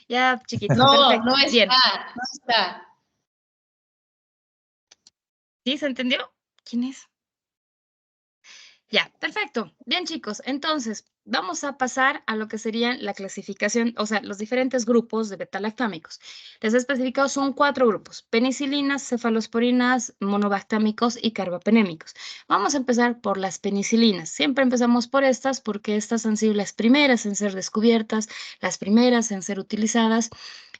Ya, chiquitos, No, perfecto. no Bien. está, no está. ¿Sí se entendió? ¿Quién es? Ya, perfecto. Bien, chicos, entonces vamos a pasar a lo que sería la clasificación, o sea, los diferentes grupos de beta-lactámicos. Les he especificado, son 4 grupos: penicilinas, cefalosporinas, monobactámicos y carbapenémicos. Vamos a empezar por las penicilinas. Siempre empezamos por estas porque estas han sido las primeras en ser descubiertas, las primeras en ser utilizadas.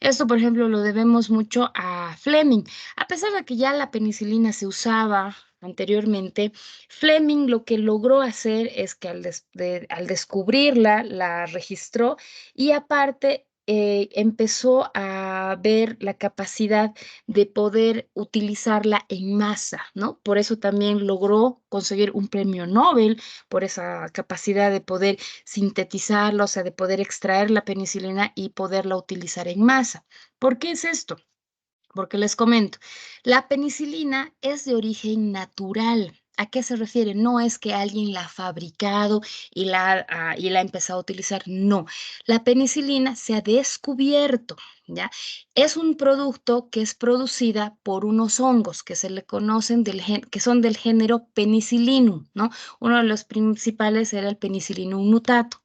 Esto, por ejemplo, lo debemos mucho a Fleming. A pesar de que ya la penicilina se usaba anteriormente, Fleming lo que logró hacer es que al descubrirla, la registró y aparte empezó a ver la capacidad de poder utilizarla en masa, ¿no? Por eso también logró conseguir un premio Nobel por esa capacidad de poder sintetizarla, o sea, de poder extraer la penicilina y poderla utilizar en masa. ¿Por qué es esto? Porque les comento, la penicilina es de origen natural. ¿A qué se refiere? No es que alguien la ha fabricado y la ha empezado a utilizar. No, la penicilina se ha descubierto, ¿ya? Es un producto que es producida por unos hongos que se le conocen que son del género Penicillium, ¿no? Uno de los principales era el Penicillium nutato.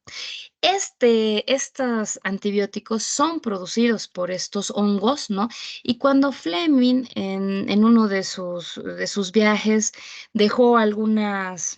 Estos antibióticos son producidos por estos hongos, ¿no? Y cuando Fleming en uno de sus viajes dejó algunos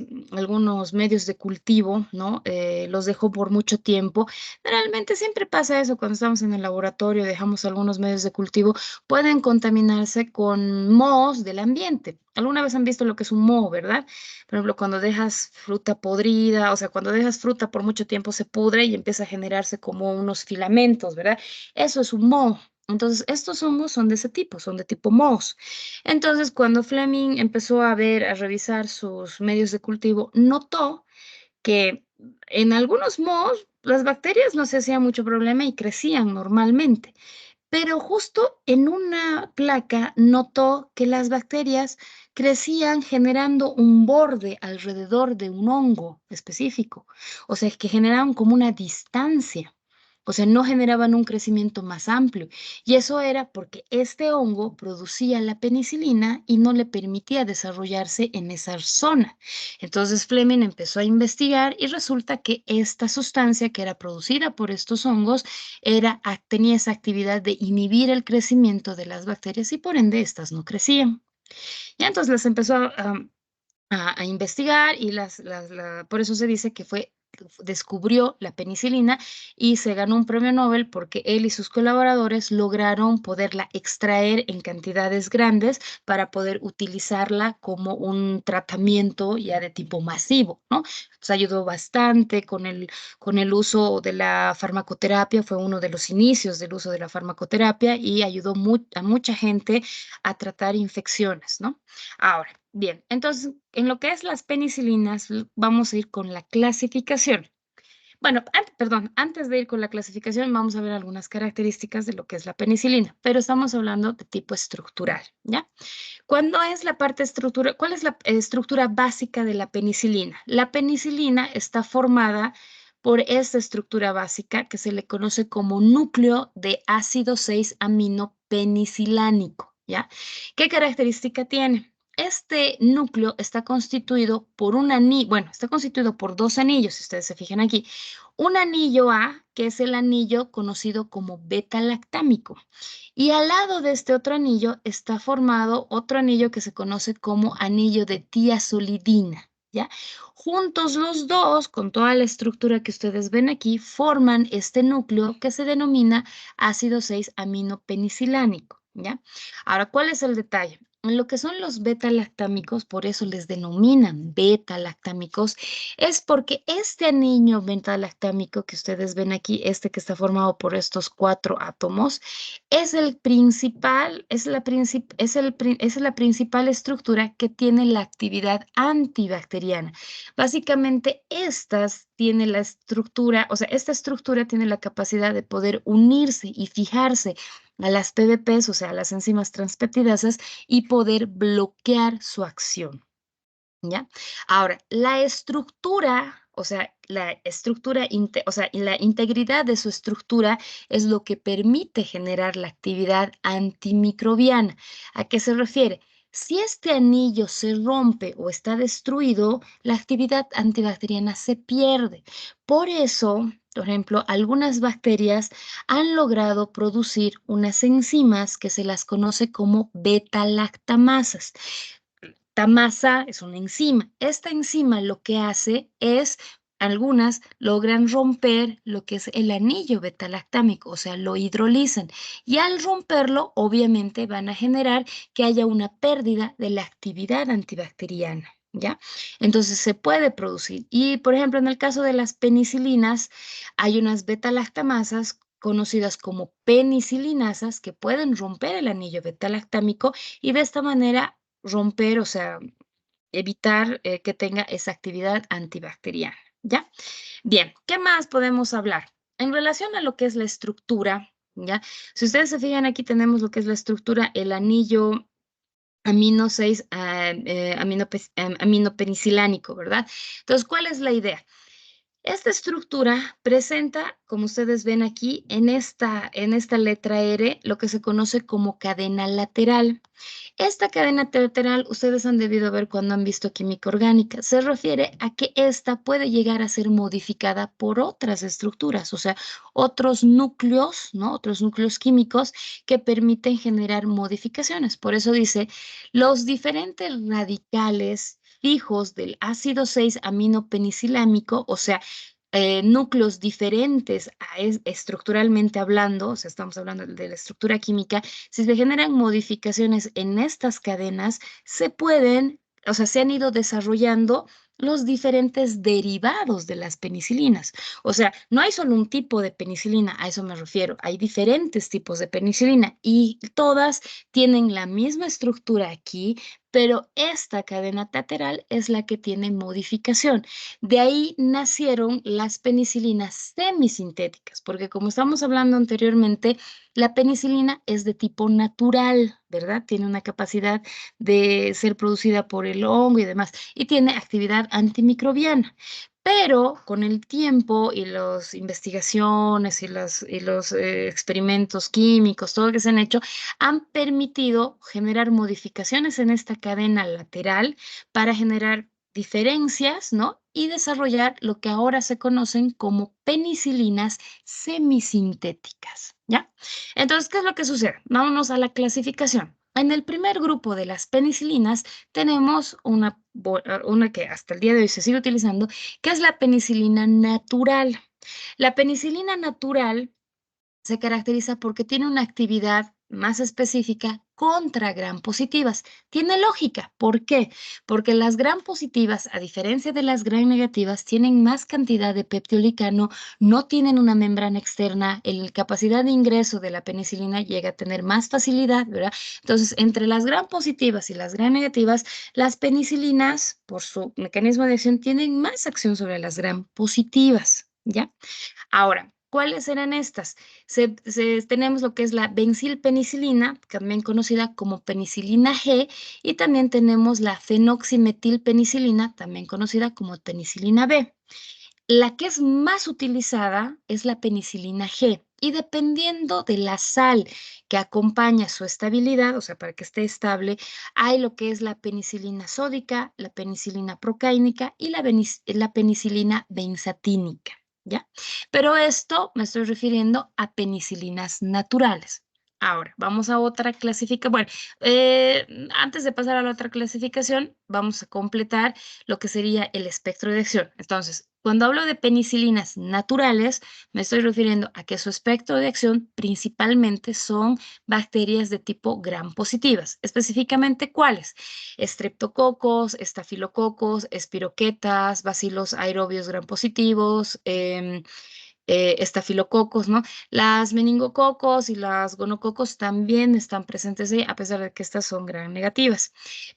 medios de cultivo, ¿no? Los dejó por mucho tiempo. Realmente siempre pasa eso cuando estamos en el laboratorio, dejamos algunos medios de cultivo, pueden contaminarse con mohos del ambiente. Alguna vez han visto lo que es un moho, ¿verdad? Por ejemplo, cuando dejas fruta podrida, o sea, cuando dejas fruta por mucho tiempo se pudre y empieza a generarse como unos filamentos, ¿verdad? Eso es un moho. Entonces, estos hongos son de ese tipo, son de tipo mohos. Entonces, cuando Fleming empezó a ver, a revisar sus medios de cultivo, notó que en algunos mohos las bacterias no se hacían mucho problema y crecían normalmente, pero justo en una placa notó que las bacterias crecían generando un borde alrededor de un hongo específico, o sea, que generaban como una distancia. O sea, no generaban un crecimiento más amplio. Y eso era porque este hongo producía la penicilina y no le permitía desarrollarse en esa zona. Entonces Fleming empezó a investigar y resulta que esta sustancia que era producida por estos hongos tenía esa actividad de inhibir el crecimiento de las bacterias y por ende estas no crecían. Y entonces las empezó a investigar y por eso se dice que descubrió la penicilina y se ganó un premio Nobel porque él y sus colaboradores lograron poderla extraer en cantidades grandes para poder utilizarla como un tratamiento ya de tipo masivo, ¿no? Entonces ayudó bastante con el uso de la farmacoterapia, fue uno de los inicios del uso de la farmacoterapia y ayudó a mucha gente a tratar infecciones, ¿no? Ahora, bien, entonces, en lo que es las penicilinas, vamos a ir con la clasificación. Bueno, perdón, antes de ir con la clasificación, vamos a ver algunas características de lo que es la penicilina, pero estamos hablando de tipo estructural, ¿ya? ¿Cuándo es la parte estructural? ¿Cuál es la estructura básica de la penicilina? La penicilina está formada por esta estructura básica que se le conoce como núcleo de ácido 6-aminopenicilánico, ¿ya? ¿Qué característica tiene? Este núcleo está constituido por un anillo, bueno, está constituido por dos anillos, si ustedes se fijan aquí. Un anillo A, que es el anillo conocido como beta-lactámico. Y al lado de este otro anillo está formado otro anillo que se conoce como anillo de tiazolidina, ¿ya? Juntos los dos, con toda la estructura que ustedes ven aquí, forman este núcleo que se denomina ácido 6-aminopenicilánico, ¿ya? Ahora, ¿cuál es el detalle? En lo que son los beta-lactámicos, por eso les denominan beta-lactámicos, es porque este anillo beta-lactámico que ustedes ven aquí, este que está formado por estos 4 átomos, es el principal, es la principal estructura que tiene la actividad antibacteriana. Básicamente, tiene la estructura, o sea, esta estructura tiene la capacidad de poder unirse y fijarse a las PDPs, o sea, a las enzimas transpeptidasas, y poder bloquear su acción. ¿Ya? Ahora, la estructura, o sea, la integridad de su estructura es lo que permite generar la actividad antimicrobiana. ¿A qué se refiere? Si este anillo se rompe o está destruido, la actividad antibacteriana se pierde. Por eso, por ejemplo, algunas bacterias han logrado producir unas enzimas que se las conoce como beta-lactamasas. Tamasa es una enzima. Esta enzima lo que hace es, algunas logran romper lo que es el anillo beta-lactámico, o sea, lo hidrolizan. Y al romperlo, obviamente van a generar que haya una pérdida de la actividad antibacteriana, ¿ya? Entonces se puede producir. Y, por ejemplo, en el caso de las penicilinas, hay unas beta-lactamasas conocidas como penicilinasas que pueden romper el anillo beta-lactámico y de esta manera romper, o sea, evitar que tenga esa actividad antibacteriana, ¿ya? Bien, ¿qué más podemos hablar? En relación a lo que es la estructura, ¿ya? Si ustedes se fijan, aquí tenemos lo que es la estructura, el anillo amino 6 aminopenicilánico, ¿verdad? Entonces, ¿cuál es la idea? Esta estructura presenta, como ustedes ven aquí, en esta letra R, lo que se conoce como cadena lateral. Esta cadena lateral, ustedes han debido ver cuando han visto química orgánica. Se refiere a que esta puede llegar a ser modificada por otras estructuras, o sea, otros núcleos, ¿no? Otros núcleos químicos que permiten generar modificaciones. Por eso dice, los diferentes radicales fijos del ácido 6-aminopenicilámico, o sea, núcleos diferentes estructuralmente hablando, o sea, estamos hablando de la estructura química, si se generan modificaciones en estas cadenas, o sea, se han ido desarrollando los diferentes derivados de las penicilinas. O sea, no hay solo un tipo de penicilina, a eso me refiero, hay diferentes tipos de penicilina y todas tienen la misma estructura aquí, pero esta cadena lateral es la que tiene modificación. De ahí nacieron las penicilinas semisintéticas, porque como estamos hablando anteriormente, la penicilina es de tipo natural, ¿verdad? Tiene una capacidad de ser producida por el hongo y demás, y tiene actividad antimicrobiana. Pero con el tiempo y las investigaciones y los experimentos químicos, todo lo que se han hecho, han permitido generar modificaciones en esta cadena lateral para generar diferencias, ¿no? Y desarrollar lo que ahora se conocen como penicilinas semisintéticas, ¿ya? Entonces, ¿qué es lo que sucede? Vámonos a la clasificación. En el primer grupo de las penicilinas tenemos una que hasta el día de hoy se sigue utilizando, que es la penicilina natural. La penicilina natural se caracteriza porque tiene una actividad más específica contra gram positivas. Tiene lógica. ¿Por qué? Porque las gram positivas, a diferencia de las gram negativas, tienen más cantidad de peptidolicano, no tienen una membrana externa, la capacidad de ingreso de la penicilina llega a tener más facilidad, ¿verdad? Entonces, entre las gram positivas y las gram negativas, las penicilinas, por su mecanismo de acción, tienen más acción sobre las gram positivas, ¿ya? Ahora, ¿cuáles eran estas? Tenemos lo que es la benzilpenicilina, también conocida como penicilina G, y también tenemos la fenoximetilpenicilina, también conocida como penicilina B. La que es más utilizada es la penicilina G, y dependiendo de la sal que acompaña su estabilidad, o sea, para que esté estable, hay lo que es la penicilina sódica, la penicilina procáinica y la penicilina benzatínica, ¿ya? Pero esto me estoy refiriendo a penicilinas naturales. Ahora, vamos a otra clasificación. Bueno, antes de pasar a la otra clasificación, vamos a completar lo que sería el espectro de acción. Entonces, cuando hablo de penicilinas naturales, me estoy refiriendo a que su espectro de acción principalmente son bacterias de tipo gram positivas. Específicamente, ¿cuáles? Estreptococos, estafilococos, espiroquetas, bacilos aerobios gram positivos, estafilococos, ¿no? Las meningococos y las gonococos también están presentes ahí, a pesar de que estas son gram negativas,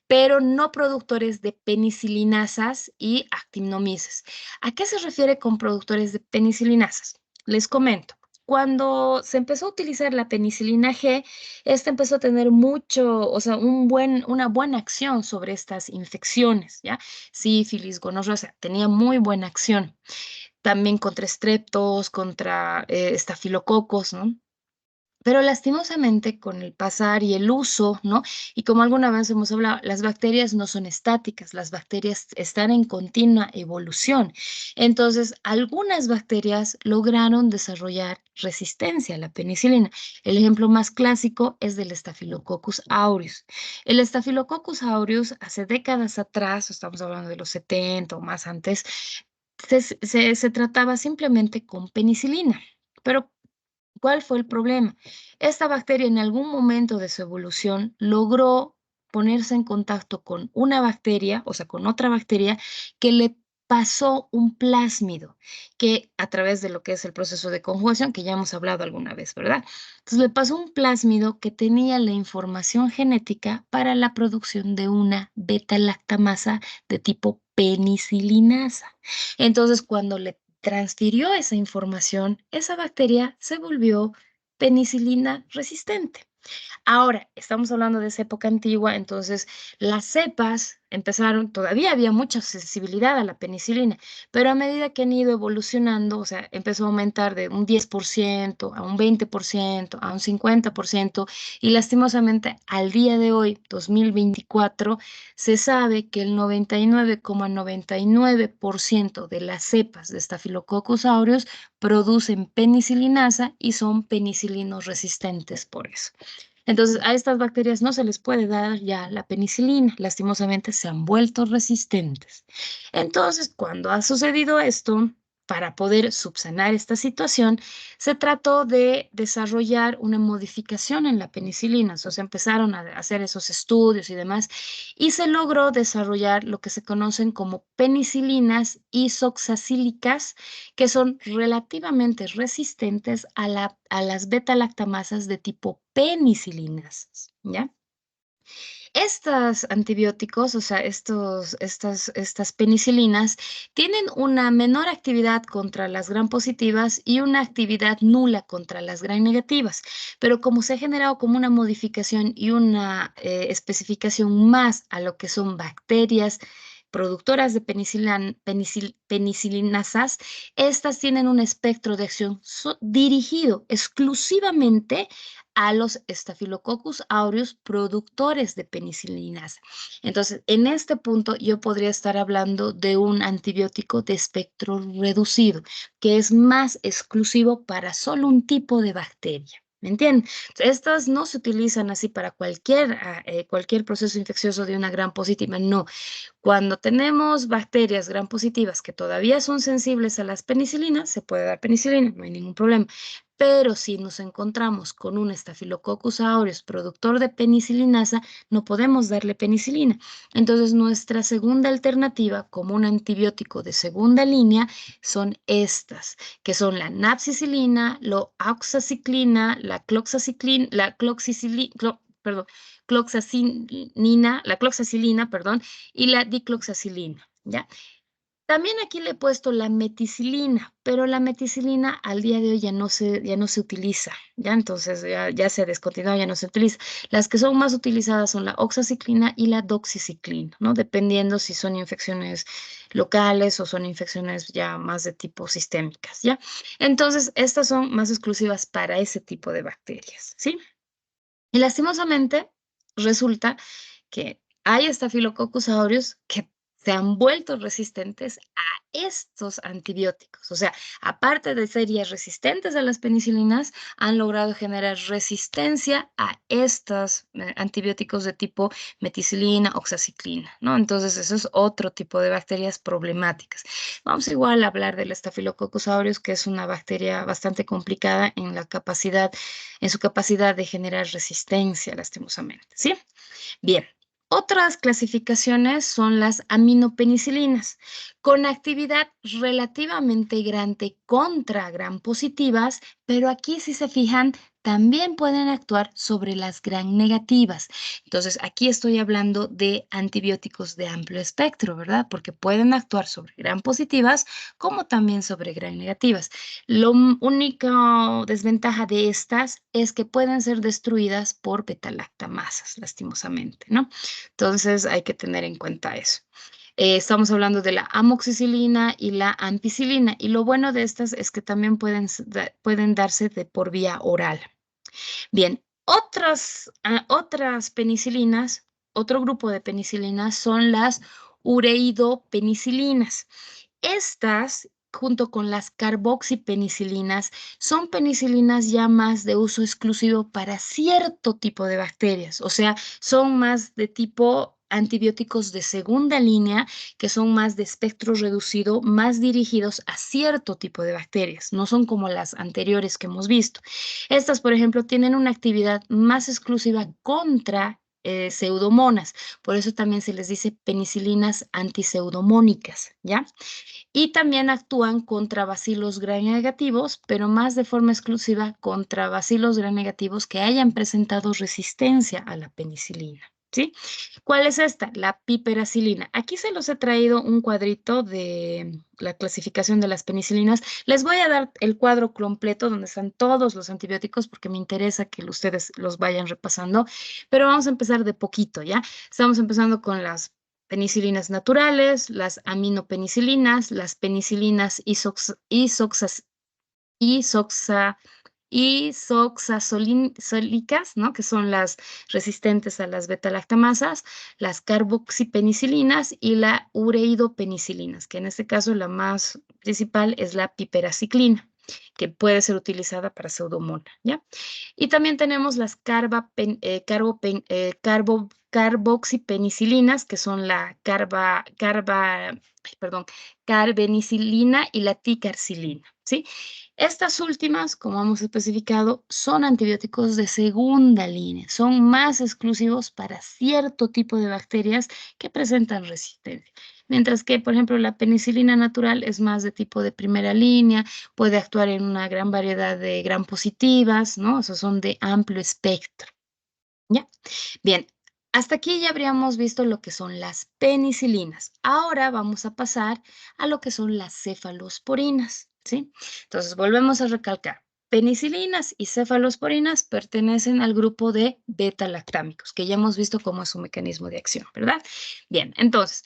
pero no productores de penicilinasas y actinomices. ¿A qué se refiere con productores de penicilinasas? Les comento. Cuando se empezó a utilizar la penicilina G, esta empezó a tener mucho, o sea, una buena acción sobre estas infecciones, ¿ya? Sífilis, gonorrea, o sea, tenía muy buena acción. También contra estreptos, contra estafilococos, ¿no? Pero lastimosamente con el pasar y el uso, ¿no? Y como alguna vez hemos hablado, las bacterias no son estáticas, las bacterias están en continua evolución. Entonces, algunas bacterias lograron desarrollar resistencia a la penicilina. El ejemplo más clásico es del Staphylococcus aureus. El Staphylococcus aureus, hace décadas atrás, estamos hablando de los 70 o más antes, se trataba simplemente con penicilina. Pero ¿cuál fue el problema? Esta bacteria en algún momento de su evolución logró ponerse en contacto con una bacteria, o sea, con otra bacteria, que le pasó un plásmido, que a través de lo que es el proceso de conjugación, que ya hemos hablado alguna vez, ¿verdad? Entonces le pasó un plásmido que tenía la información genética para la producción de una beta-lactamasa de tipo penicilinasa. Entonces, cuando le transfirió esa información, esa bacteria se volvió penicilina resistente. Ahora, estamos hablando de esa época antigua, entonces las cepas empezaron, todavía había mucha sensibilidad a la penicilina, pero a medida que han ido evolucionando, o sea, empezó a aumentar de un 10% a un 20%, a un 50%, y lastimosamente al día de hoy, 2024, se sabe que el 99,99% de las cepas de Staphylococcus aureus producen penicilinasa y son penicilinos resistentes por eso. Entonces, a estas bacterias no se les puede dar ya la penicilina, lastimosamente se han vuelto resistentes. Entonces, cuando ha sucedido esto, para poder subsanar esta situación, se trató de desarrollar una modificación en la penicilina. Entonces, empezaron a hacer esos estudios y demás, y se logró desarrollar lo que se conocen como penicilinas isoxacílicas, que son relativamente resistentes a las beta-lactamasas de tipo penicilinasas, ¿ya? Estos antibióticos, o sea, estas penicilinas, tienen una menor actividad contra las gram positivas y una actividad nula contra las gram negativas. Pero como se ha generado como una modificación y una especificación más a lo que son bacterias productoras de penicilinasas, estas tienen un espectro de acción dirigido exclusivamente a los Staphylococcus aureus productores de penicilinasa. Entonces, en este punto yo podría estar hablando de un antibiótico de espectro reducido, que es más exclusivo para solo un tipo de bacteria. ¿Me entienden? Estas no se utilizan así para cualquier proceso infeccioso de una gram positiva, no. Cuando tenemos bacterias gram positivas que todavía son sensibles a las penicilinas, se puede dar penicilina, no hay ningún problema. Pero si nos encontramos con un Staphylococcus aureus productor de penicilinasa, no podemos darle penicilina. Entonces, nuestra segunda alternativa como un antibiótico de segunda línea son estas, que son la napsicilina, la oxaciclina, la cloxacilina, y la dicloxacilina, ¿ya? También aquí le he puesto la meticilina, pero la meticilina al día de hoy ya no se utiliza, ¿ya? Entonces ya se descontinuó, ya no se utiliza. Las que son más utilizadas son la oxaciclina y la doxiciclina, ¿no? Dependiendo si son infecciones locales o son infecciones ya más de tipo sistémicas, ¿ya? Entonces, estas son más exclusivas para ese tipo de bacterias, ¿sí? Y lastimosamente resulta que hay Staphylococcus aureus que se han vuelto resistentes a estos antibióticos. O sea, aparte de ser ya resistentes a las penicilinas, han logrado generar resistencia a estos antibióticos de tipo meticilina, oxaciclina, ¿no? Entonces, eso es otro tipo de bacterias problemáticas. Vamos igual a hablar del Staphylococcus aureus, que es una bacteria bastante complicada en su capacidad de generar resistencia, lastimosamente, ¿sí? Bien, otras clasificaciones son las aminopenicilinas, con actividad relativamente grande contra gram positivas, pero aquí si se fijan, también pueden actuar sobre las gram negativas. Entonces, aquí estoy hablando de antibióticos de amplio espectro, ¿verdad? Porque pueden actuar sobre gram positivas como también sobre gram negativas. La única desventaja de estas es que pueden ser destruidas por beta-lactamasas, lastimosamente, ¿no? Entonces hay que tener en cuenta eso. Estamos hablando de la amoxicilina y la ampicilina, y lo bueno de estas es que también pueden darse por vía oral. Bien, otras penicilinas, otro grupo de penicilinas son las ureidopenicilinas. Estas, junto con las carboxipenicilinas, son penicilinas ya más de uso exclusivo para cierto tipo de bacterias, o sea, son más de tipo antibióticos de segunda línea, que son más de espectro reducido, más dirigidos a cierto tipo de bacterias, no son como las anteriores que hemos visto. Estas, por ejemplo, tienen una actividad más exclusiva contra pseudomonas, por eso también se les dice penicilinas antiseudomónicas, ¿ya? Y también actúan contra bacilos gram negativos, pero más de forma exclusiva contra bacilos gram negativos que hayan presentado resistencia a la penicilina, ¿sí? ¿Cuál es esta? La piperacilina. Aquí se los he traído un cuadrito de la clasificación de las penicilinas. Les voy a dar el cuadro completo donde están todos los antibióticos porque me interesa que ustedes los vayan repasando, pero vamos a empezar de poquito, ¿ya? Estamos empezando con las penicilinas naturales, las aminopenicilinas, las penicilinas isoxazolínicas, ¿no? Que son las resistentes a las beta-lactamasas, las carboxippenicilinas y la ureidopenicilinas, que en este caso la más principal es la piperaciclina, que puede ser utilizada para pseudomonas, ¿ya? Y también tenemos las carboxipenicilinas, que son la carbenicilina y la ticarcilina, ¿sí? Estas últimas, como hemos especificado, son antibióticos de segunda línea, son más exclusivos para cierto tipo de bacterias que presentan resistencia. Mientras que, por ejemplo, la penicilina natural es más de tipo de primera línea, puede actuar en una gran variedad de gram positivas, ¿no? Esos son de amplio espectro, ¿ya? Bien, Hasta aquí ya habríamos visto lo que son las penicilinas. Ahora vamos a pasar a lo que son las cefalosporinas, ¿sí? Entonces, volvemos a recalcar. Penicilinas y cefalosporinas pertenecen al grupo de beta-lactámicos, que ya hemos visto cómo es su mecanismo de acción, ¿verdad? Bien, entonces,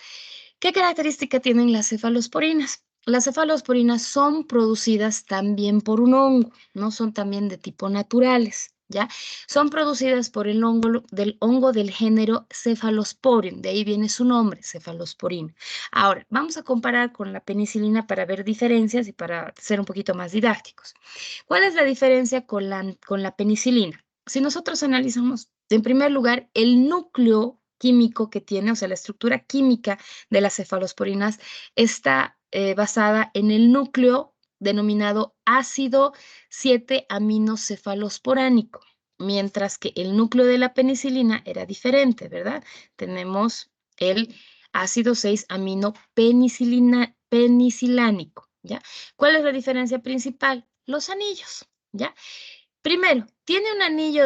¿qué característica tienen las cefalosporinas? Las cefalosporinas son producidas también por un hongo, no son también de tipo naturales, ¿ya? Son producidas por el hongo del género Cephalosporium, de ahí viene su nombre, cefalosporina. Ahora, vamos a comparar con la penicilina para ver diferencias y para ser un poquito más didácticos. ¿Cuál es la diferencia con la penicilina? Si nosotros analizamos, en primer lugar, el núcleo químico que tiene, o sea, la estructura química de las cefalosporinas está basada en el núcleo denominado ácido 7-aminocefalosporánico, mientras que el núcleo de la penicilina era diferente, ¿verdad? Tenemos el ácido 6-aminopenicilánico, ¿ya? ¿Cuál es la diferencia principal? Los anillos, ¿ya? Primero, ¿tiene un anillo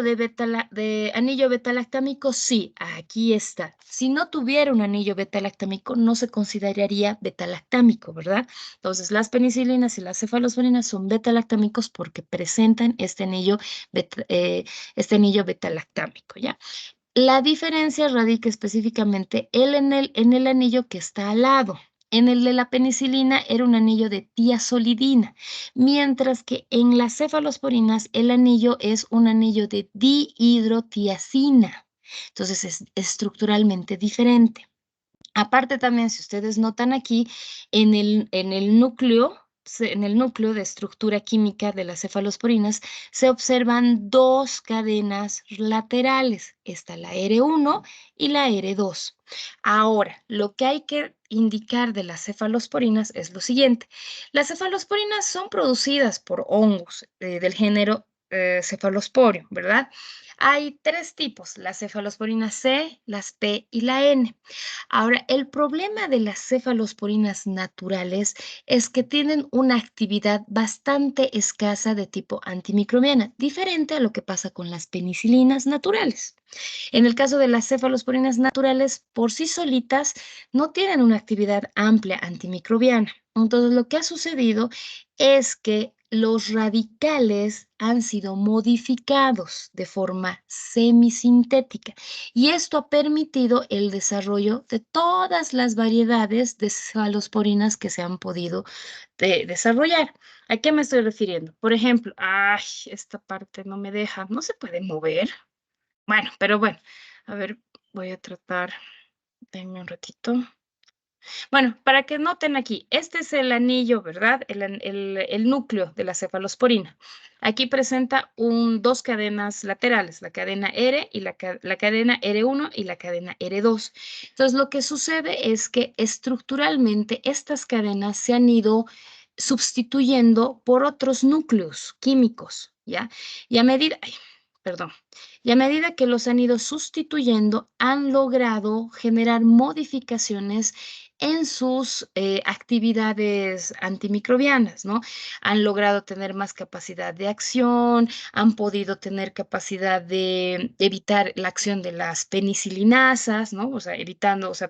anillo beta-lactámico? Sí, aquí está. Si no tuviera un anillo beta-lactámico, no se consideraría beta-lactámico, ¿verdad? Entonces, las penicilinas y las cefalosporinas son beta-lactámicos porque presentan este anillo beta-lactámico, ¿ya? La diferencia radica específicamente en el anillo que está al lado. En el de la penicilina era un anillo de tiazolidina, mientras que en las cefalosporinas el anillo es un anillo de dihidrotiazina. Entonces es estructuralmente diferente. Aparte también, si ustedes notan aquí, en el núcleo de estructura química de las cefalosporinas se observan dos cadenas laterales. Está la R1 y la R2. Ahora, lo que hay que indicar de las cefalosporinas es lo siguiente. Las cefalosporinas son producidas por hongos del género Cephalosporium, ¿verdad? Hay tres tipos, las cefalosporinas C, las P y la N. Ahora, el problema de las cefalosporinas naturales es que tienen una actividad bastante escasa de tipo antimicrobiana, diferente a lo que pasa con las penicilinas naturales. En el caso de las cefalosporinas naturales, por sí solitas, no tienen una actividad amplia antimicrobiana. Entonces, lo que ha sucedido es que los radicales han sido modificados de forma semisintética y esto ha permitido el desarrollo de todas las variedades de cefalosporinas que se han podido desarrollar. ¿A qué me estoy refiriendo? Por ejemplo, ay, esta parte no me deja, no se puede mover. Bueno, pero bueno, a ver, voy a tratar, denme un ratito. Bueno, para que noten aquí, este es el anillo, ¿verdad? El núcleo de la cefalosporina. Aquí presenta dos cadenas laterales, la cadena R y la cadena R1 y la cadena R2. Entonces, lo que sucede es que estructuralmente estas cadenas se han ido sustituyendo por otros núcleos químicos, ¿ya? Y a medida, ay, perdón. Y a medida que los han ido sustituyendo, han logrado generar modificaciones en sus actividades antimicrobianas, ¿no? Han logrado tener más capacidad de acción, han podido tener capacidad de evitar la acción de las penicilinasas, ¿no? O sea,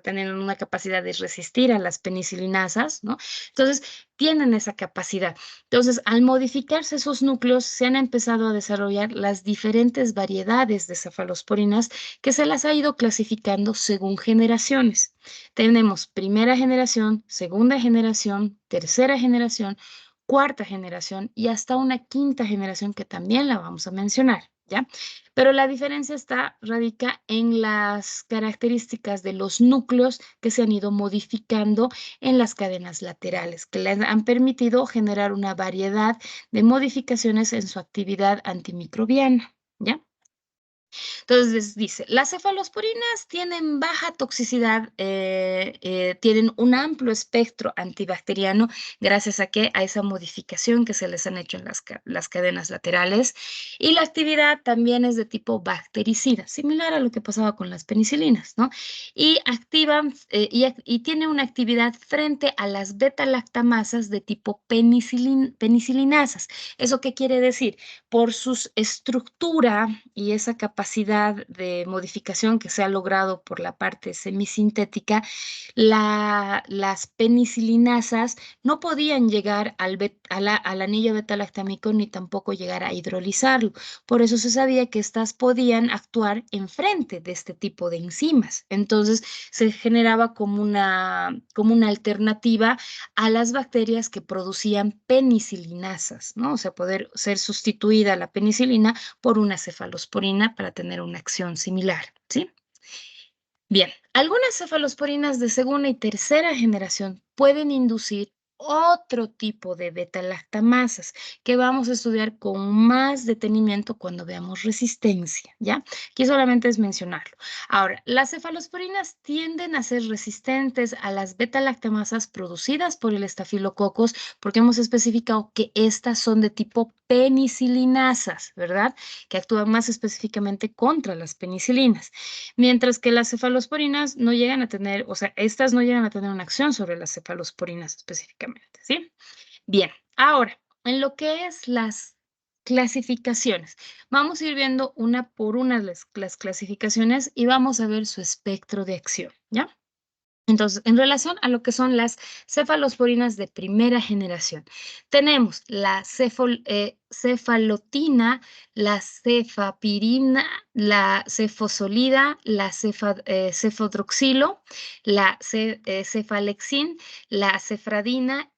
teniendo una capacidad de resistir a las penicilinasas, ¿no? Entonces, tienen esa capacidad. Entonces, al modificarse esos núcleos, se han empezado a desarrollar las diferentes variedades de cefalosporinas que se las ha ido clasificando según generaciones. Tenemos primera generación, segunda generación, tercera generación, cuarta generación y hasta una quinta generación que también la vamos a mencionar, ¿ya? Pero la diferencia radica en las características de los núcleos que se han ido modificando en las cadenas laterales, que les han permitido generar una variedad de modificaciones en su actividad antimicrobiana, ¿ya? Entonces dice, las cefalosporinas tienen baja toxicidad, tienen un amplio espectro antibacteriano gracias a esa modificación que se les han hecho en las cadenas laterales y la actividad también es de tipo bactericida, similar a lo que pasaba con las penicilinas, ¿no? Y activan y tiene una actividad frente a las beta-lactamasas de tipo penicilinasas. ¿Eso qué quiere decir? Por su estructura y esa capacidad capacidad de modificación que se ha logrado por la parte semisintética, las penicilinasas no podían llegar al anillo beta-lactámico ni tampoco llegar a hidrolizarlo. Por eso se sabía que estas podían actuar enfrente de este tipo de enzimas. Entonces se generaba como una alternativa a las bacterias que producían penicilinasas, ¿no? O sea, poder ser sustituida la penicilina por una cefalosporina para tener una acción similar, ¿sí? Bien, algunas cefalosporinas de segunda y tercera generación pueden inducir otro tipo de beta-lactamasas que vamos a estudiar con más detenimiento cuando veamos resistencia, ¿ya? Aquí solamente es mencionarlo. Ahora, las cefalosporinas tienden a ser resistentes a las beta-lactamasas producidas por el estafilococos porque hemos especificado que estas son de tipo penicilinasas, ¿verdad? Que actúan más específicamente contra las penicilinas. Mientras que las cefalosporinas no llegan a tener, o sea, estas no llegan a tener una acción sobre las cefalosporinas específicamente, ¿sí? Bien, ahora, en lo que es las clasificaciones, vamos a ir viendo una por una las clasificaciones y vamos a ver su espectro de acción, ¿ya? Entonces, en relación a lo que son las cefalosporinas de primera generación, tenemos la cefalotina, la cefapirina, la cefosolida, la cefodroxilo, la cefalexin, la cefradina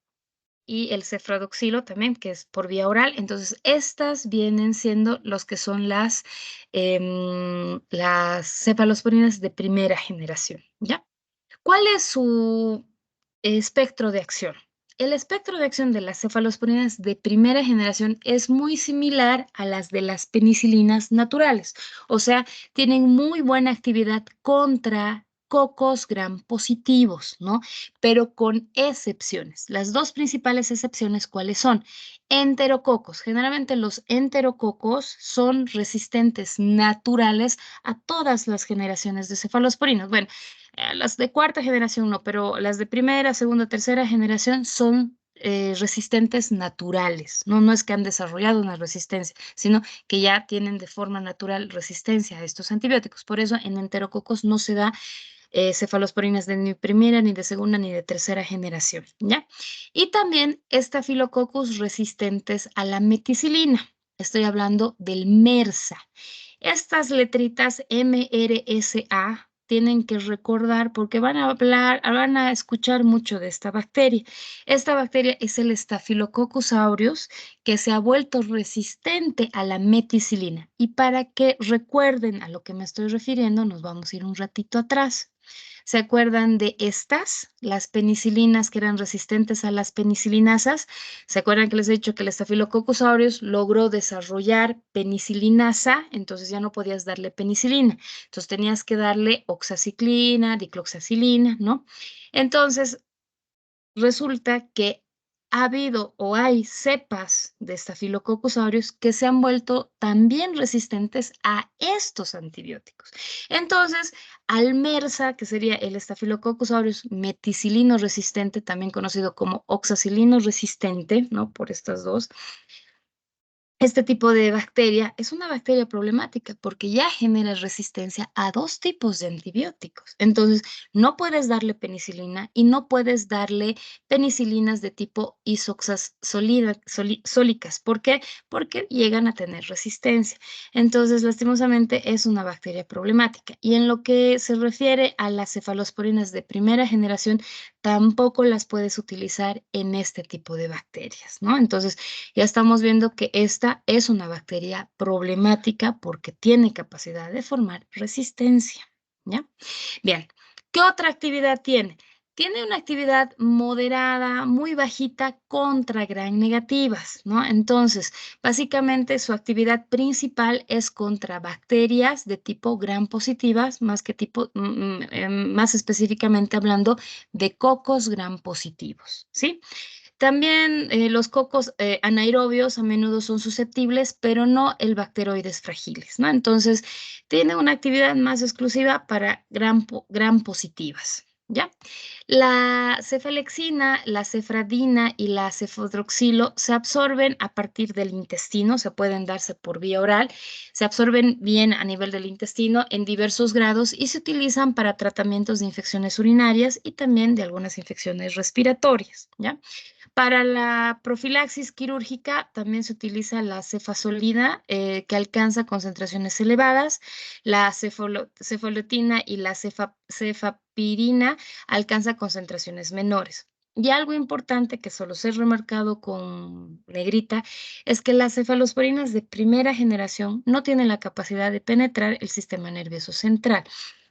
y el cefradoxilo también, que es por vía oral. Entonces, estas vienen siendo los que son las cefalosporinas de primera generación, ¿ya? ¿Cuál es su espectro de acción? El espectro de acción de las cefalosporinas de primera generación es muy similar a las de las penicilinas naturales, o sea, tienen muy buena actividad contra cocos gram positivos, ¿no? Pero con excepciones. Las dos principales excepciones, ¿cuáles son? Enterococos. Generalmente los enterococos son resistentes naturales a todas las generaciones de cefalosporinas. Bueno, las de cuarta generación no, pero las de primera, segunda, tercera generación son resistentes naturales. No es que han desarrollado una resistencia, sino que ya tienen de forma natural resistencia a estos antibióticos. Por eso en enterococos no se da cefalosporinas de ni primera, ni de segunda, ni de tercera generación, ¿ya? Y también estafilococcus resistentes a la meticilina. Estoy hablando del MRSA. Estas letritas MRSA tienen que recordar porque van a escuchar mucho de esta bacteria. Esta bacteria es el Staphylococcus aureus que se ha vuelto resistente a la meticilina. Y para que recuerden a lo que me estoy refiriendo, nos vamos a ir un ratito atrás. ¿Se acuerdan de estas? Las penicilinas que eran resistentes a las penicilinasas. ¿Se acuerdan que les he dicho que el Staphylococcus aureus logró desarrollar penicilinasa? Entonces ya no podías darle penicilina. Entonces tenías que darle oxaciclina, dicloxacilina, ¿no? Entonces resulta que ha habido o hay cepas de Staphylococcus aureus que se han vuelto también resistentes a estos antibióticos. Entonces, al MRSA, que sería el Staphylococcus aureus meticilino resistente, también conocido como oxacilino resistente, ¿no? Por estas dos. Este tipo de bacteria es una bacteria problemática porque ya genera resistencia a dos tipos de antibióticos. Entonces, no puedes darle penicilina y no puedes darle penicilinas de tipo isoxazolídicas. ¿Por qué? Porque llegan a tener resistencia. Entonces, lastimosamente, es una bacteria problemática. Y en lo que se refiere a las cefalosporinas de primera generación, tampoco las puedes utilizar en este tipo de bacterias, ¿no? Entonces, ya estamos viendo que esta es una bacteria problemática porque tiene capacidad de formar resistencia, ¿ya? Bien, ¿qué otra actividad tiene? Tiene una actividad moderada, muy bajita contra gram negativas, ¿no? Entonces, básicamente su actividad principal es contra bacterias de tipo gram positivas, más que tipo, más específicamente hablando de cocos gram positivos, ¿sí? También los cocos anaerobios a menudo son susceptibles, pero no el bacteroides fragiles, ¿no? Entonces, tiene una actividad más exclusiva para gram positivas, ¿ya? La cefalexina, la cefradina y la cefadroxilo se absorben a partir del intestino, se pueden darse por vía oral, se absorben bien a nivel del intestino en diversos grados y se utilizan para tratamientos de infecciones urinarias y también de algunas infecciones respiratorias, ¿ya? Para la profilaxis quirúrgica también se utiliza la cefazolida, que alcanza concentraciones elevadas, la cefalotina y la cefapirina alcanza concentraciones menores. Y algo importante que solo se ha remarcado con negrita es que las cefalosporinas de primera generación no tienen la capacidad de penetrar el sistema nervioso central.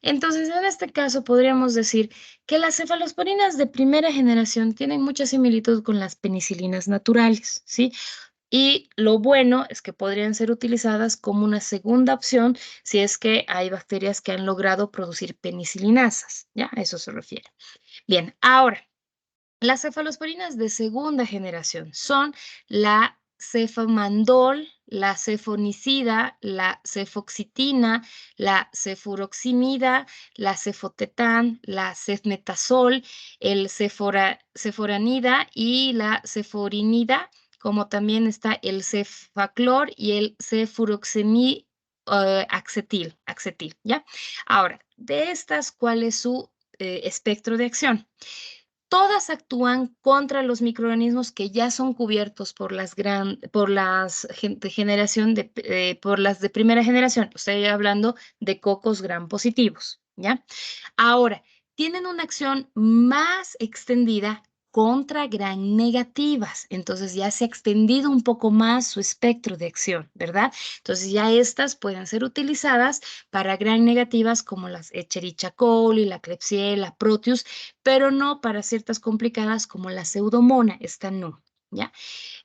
Entonces, en este caso, podríamos decir que las cefalosporinas de primera generación tienen mucha similitud con las penicilinas naturales, ¿sí? Y lo bueno es que podrían ser utilizadas como una segunda opción si es que hay bacterias que han logrado producir penicilinasas, ¿ya? A eso se refiere. Bien, ahora, las cefalosporinas de segunda generación son la cefamandol, la cefonicida, la cefoxitina, la cefuroximida, la cefotetán, la cefmetazol, el ceforanida y la ceforinida, como también está el cefaclor y el cefuroximi acetil, ¿ya? Ahora, de estas, ¿cuál es su espectro de acción? Todas actúan contra los microorganismos que ya son cubiertos por las por las de primera generación. Estoy hablando de cocos gram positivos, ¿ya? Ahora, tienen una acción más extendida contra gram negativas. Entonces ya se ha extendido un poco más su espectro de acción, ¿verdad? Entonces ya estas pueden ser utilizadas para gram negativas como las Escherichia coli, la Klebsiella, la Proteus, pero no para ciertas complicadas como la Pseudomonas, esta no, ¿ya?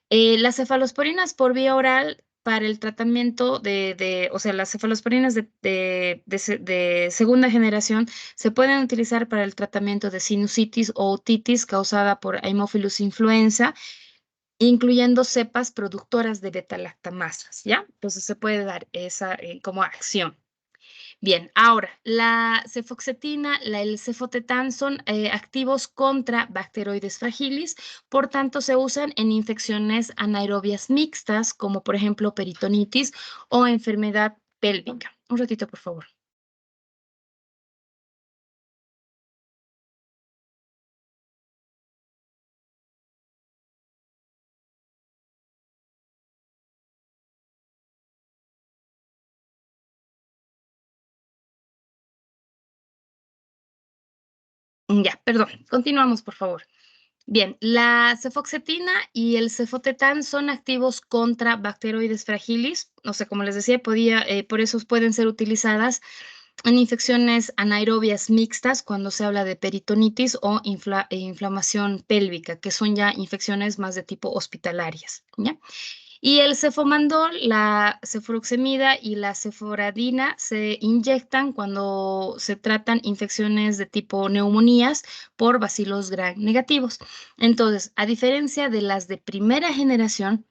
Las cefalosporinas por vía oral para el tratamiento o sea, las cefalosporinas de segunda generación se pueden utilizar para el tratamiento de sinusitis o otitis causada por Haemophilus influenza, incluyendo cepas productoras de beta-lactamasas, ¿ya? Entonces se puede dar esa como acción. Bien, ahora, la cefoxetina, el cefotetán son activos contra bacteroides fragilis, por tanto se usan en infecciones anaerobias mixtas, como por ejemplo peritonitis o enfermedad pélvica. Un ratito, por favor. Ya, perdón, continuamos, por favor. Bien, la cefoxetina y el cefotetán son activos contra bacteroides fragilis, o sea, como les decía, por eso pueden ser utilizadas en infecciones anaerobias mixtas cuando se habla de peritonitis o inflamación pélvica, que son ya infecciones más de tipo hospitalarias, ¿ya? Y el cefomandol, la cefuroximida y la ceforadina se inyectan cuando se tratan infecciones de tipo neumonías por bacilos gram negativos. Entonces, a diferencia de las de primera generación,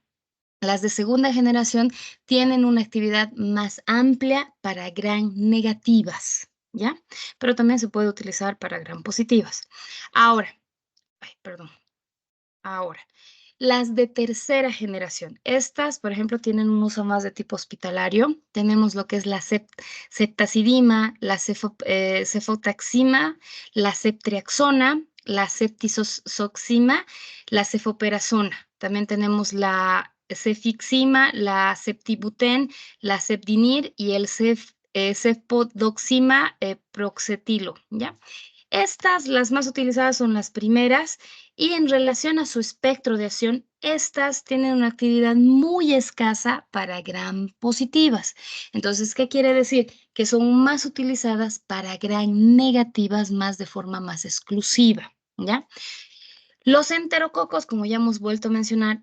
las de segunda generación tienen una actividad más amplia para gram negativas, ¿ya? Pero también se puede utilizar para gram positivas. Ahora, perdón. Ahora, las de tercera generación. Estas, por ejemplo, tienen un uso más de tipo hospitalario. Tenemos lo que es la ceftazidima, la cefotaxima, la ceftriaxona, la ceftizoxima, la cefoperazona. También tenemos la cefixima, la ceftibuten, la cefdinir y el cefodoxima proxetilo, ¿ya? Estas, las más utilizadas son las primeras y en relación a su espectro de acción, estas tienen una actividad muy escasa para gram positivas. Entonces, ¿qué quiere decir? Que son más utilizadas para gram negativas más de forma más exclusiva, ¿ya? Los enterococos, como ya hemos vuelto a mencionar,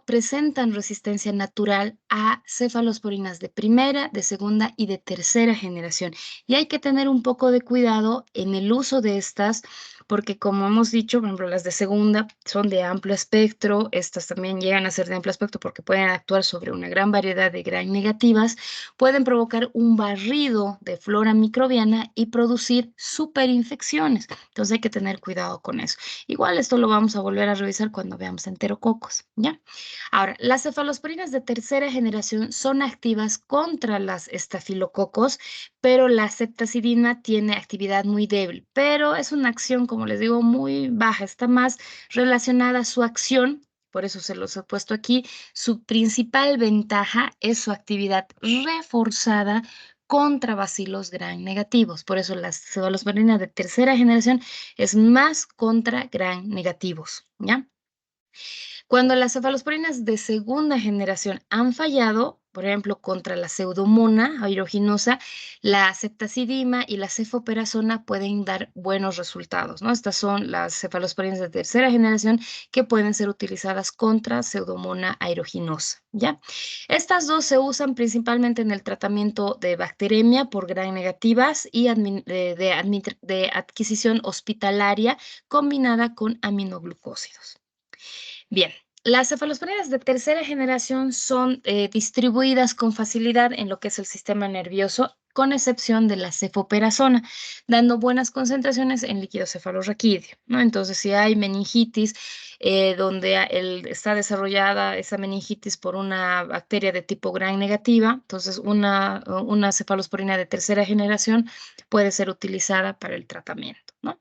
presentan resistencia natural a cefalosporinas de primera, de segunda y de tercera generación. Y hay que tener un poco de cuidado en el uso de estas porque como hemos dicho, por ejemplo, las de segunda son de amplio espectro, estas también llegan a ser de amplio espectro porque pueden actuar sobre una gran variedad de gram negativas, pueden provocar un barrido de flora microbiana y producir superinfecciones. Entonces hay que tener cuidado con eso. Igual esto lo vamos a volver a revisar cuando veamos enterococos, ¿ya? Ahora, las cefalosporinas de tercera generación son activas contra las estafilococos, pero la ceftazidima tiene actividad muy débil, pero es una acción, como les digo, muy baja, está más relacionada a su acción, por eso se los he puesto aquí. Su principal ventaja es su actividad reforzada contra bacilos gram negativos, por eso las cefalosporinas de tercera generación es más contra gram negativos, ¿ya? Cuando las cefalosporinas de segunda generación han fallado, por ejemplo, contra la pseudomonas aeruginosa, la ceftazidima y la cefoperazona pueden dar buenos resultados, ¿no? Estas son las cefalosporinas de tercera generación que pueden ser utilizadas contra pseudomonas aeruginosa, ¿ya? Estas dos se usan principalmente en el tratamiento de bacteremia por gram negativas y de adquisición hospitalaria combinada con aminoglucósidos. Bien, las cefalosporinas de tercera generación son distribuidas con facilidad en lo que es el sistema nervioso, con excepción de la cefoperazona, dando buenas concentraciones en líquido cefalorraquídeo, ¿no? Entonces, si hay meningitis donde está desarrollada esa meningitis por una bacteria de tipo gram negativa, entonces una cefalosporina de tercera generación puede ser utilizada para el tratamiento, ¿no?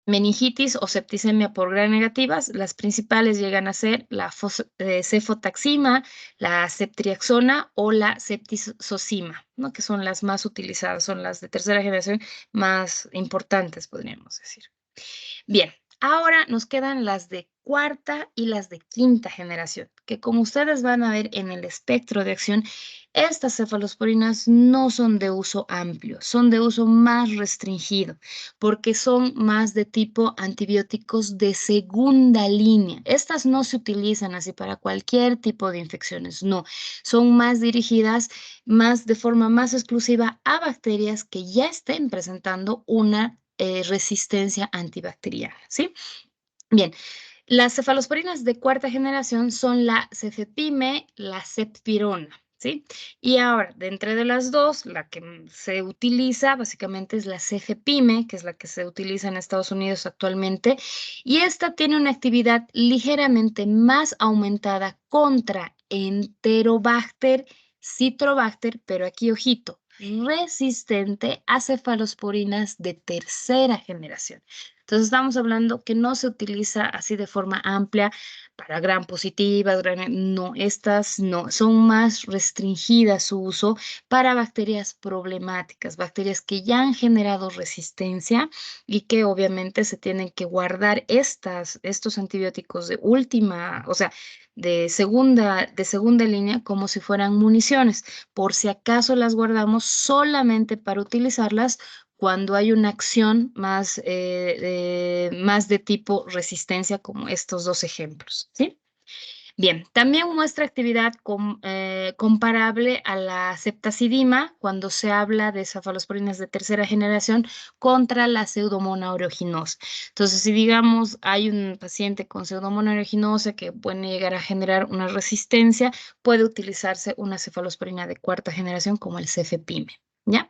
Meningitis o septicemia por gram negativas, las principales llegan a ser la cefotaxima, la ceftriaxona o la septisocima, ¿no? Que son las más utilizadas, son las de tercera generación más importantes, podríamos decir. Bien, ahora nos quedan las de cuarta y las de quinta generación, que como ustedes van a ver en el espectro de acción, estas cefalosporinas no son de uso amplio, son de uso más restringido, porque son más de tipo antibióticos de segunda línea. Estas no se utilizan así para cualquier tipo de infecciones, no, son más dirigidas más de forma más exclusiva a bacterias que ya estén presentando una resistencia antibacteriana, ¿sí? Bien, las cefalosporinas de cuarta generación son la cefepime, la cefpirona, ¿sí? Y ahora, de entre de las dos, la que se utiliza básicamente es la cefepime, que es la que se utiliza en Estados Unidos actualmente, y esta tiene una actividad ligeramente más aumentada contra Enterobacter, Citrobacter, pero aquí ojito, resistente a cefalosporinas de tercera generación. Entonces estamos hablando que no se utiliza así de forma amplia para gram positivas, no, estas no, son más restringidas su uso para bacterias problemáticas, bacterias que ya han generado resistencia y que obviamente se tienen que guardar estos antibióticos de última, o sea, de segunda línea como si fueran municiones, por si acaso las guardamos solamente para utilizarlas cuando hay una acción más de tipo resistencia, como estos dos ejemplos, ¿sí? Bien, también muestra actividad comparable a la ceftazidima cuando se habla de cefalosporinas de tercera generación contra la pseudomonas aeruginosa. Entonces, si digamos hay un paciente con pseudomonas aeruginosa que puede llegar a generar una resistencia, puede utilizarse una cefalosporina de cuarta generación como el cefepime, ¿ya?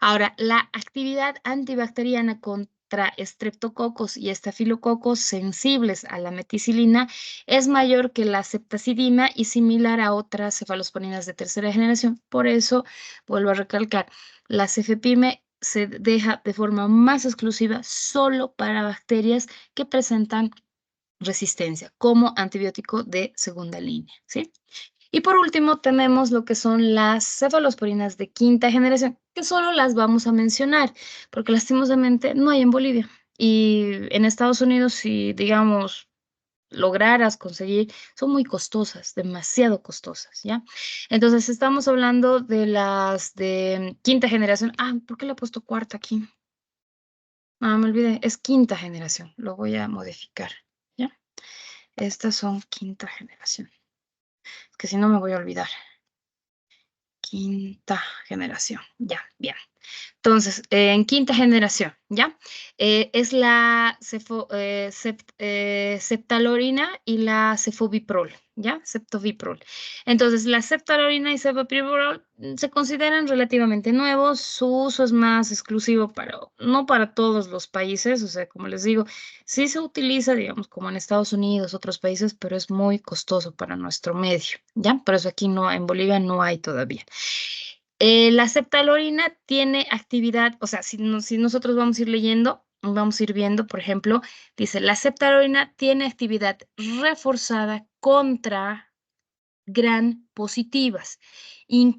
Ahora, la actividad antibacteriana contra estreptococos y estafilococos sensibles a la meticilina es mayor que la ceftazidima y similar a otras cefalosporinas de tercera generación. Por eso, vuelvo a recalcar, la cefepime se deja de forma más exclusiva solo para bacterias que presentan resistencia como antibiótico de segunda línea, ¿sí? Y por último tenemos lo que son las cefalosporinas de quinta generación, que solo las vamos a mencionar, porque lastimosamente no hay en Bolivia. Y en Estados Unidos, si digamos lograras conseguir, son muy costosas, demasiado costosas, ¿ya? Entonces estamos hablando de las de quinta generación. Ah, ¿por qué le he puesto cuarta aquí? Ah, me olvidé, es quinta generación, lo voy a modificar, ¿ya? Estas son quinta generación, que si no me voy a olvidar. Quinta generación, ya, bien. Entonces, en quinta generación, ¿ya? Es la ceftalosporina y la ceftobiprol, ¿ya? Ceftobiprol. Entonces, la ceftalosporina y ceftobiprol se consideran relativamente nuevos. Su uso es más exclusivo no para todos los países. O sea, como les digo, sí se utiliza, digamos, como en Estados Unidos, otros países, pero es muy costoso para nuestro medio, ¿ya? Por eso aquí no, en Bolivia no hay todavía. La ceftalosporina tiene actividad, o sea, si nosotros vamos a ir leyendo, vamos a ir viendo, por ejemplo, dice, la ceftalosporina tiene actividad reforzada contra gram positivas,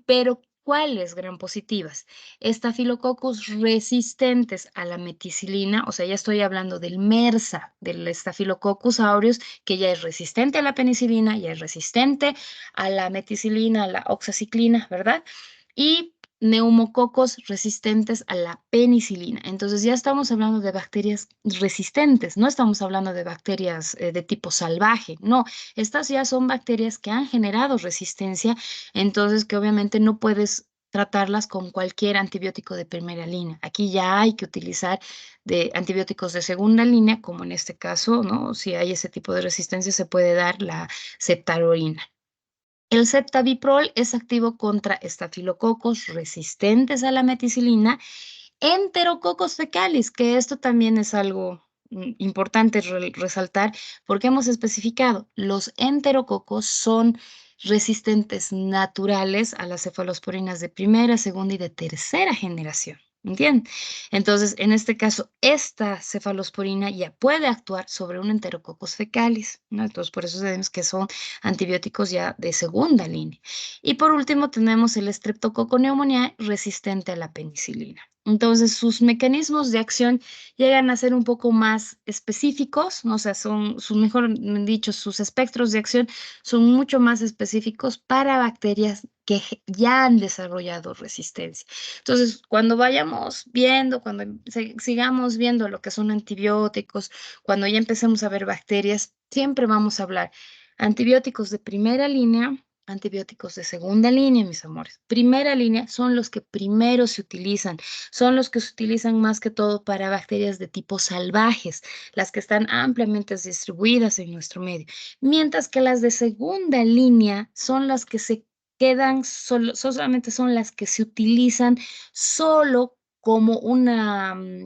pero ¿cuáles gram positivas? Estafilococcus resistentes a la meticilina, o sea, ya estoy hablando del MERSA, del Staphylococcus aureus, que ya es resistente a la penicilina, ya es resistente a la meticilina, a la oxaciclina, ¿verdad? Y neumococos resistentes a la penicilina. Entonces ya estamos hablando de bacterias resistentes, no estamos hablando de bacterias de tipo salvaje, no, estas ya son bacterias que han generado resistencia, entonces que obviamente no puedes tratarlas con cualquier antibiótico de primera línea. Aquí ya hay que utilizar de antibióticos de segunda línea, como en este caso, ¿no? Si hay ese tipo de resistencia, se puede dar la ceftalosporina. El ceftabiprol es activo contra estafilococos resistentes a la meticilina, enterococos fecalis, que esto también es algo importante resaltar, porque hemos especificado, los enterococos son resistentes naturales a las cefalosporinas de primera, segunda y de tercera generación. ¿Entienden? Entonces, en este caso, esta cefalosporina ya puede actuar sobre un enterococos fecalis, ¿no? Entonces, por eso sabemos que son antibióticos ya de segunda línea. Y por último, tenemos el Streptococcus pneumoniae resistente a la penicilina. Entonces, sus mecanismos de acción llegan a ser un poco más específicos, ¿no? O sea, mejor dicho, sus espectros de acción son mucho más específicos para bacterias que ya han desarrollado resistencia. Entonces, cuando vayamos viendo, cuando sigamos viendo lo que son antibióticos, cuando ya empecemos a ver bacterias, siempre vamos a hablar antibióticos de primera línea, antibióticos de segunda línea, mis amores. Primera línea son los que primero se utilizan, son los que se utilizan más que todo para bacterias de tipo salvajes, las que están ampliamente distribuidas en nuestro medio, mientras que las de segunda línea son las que se quedan, solamente son las que se utilizan solo como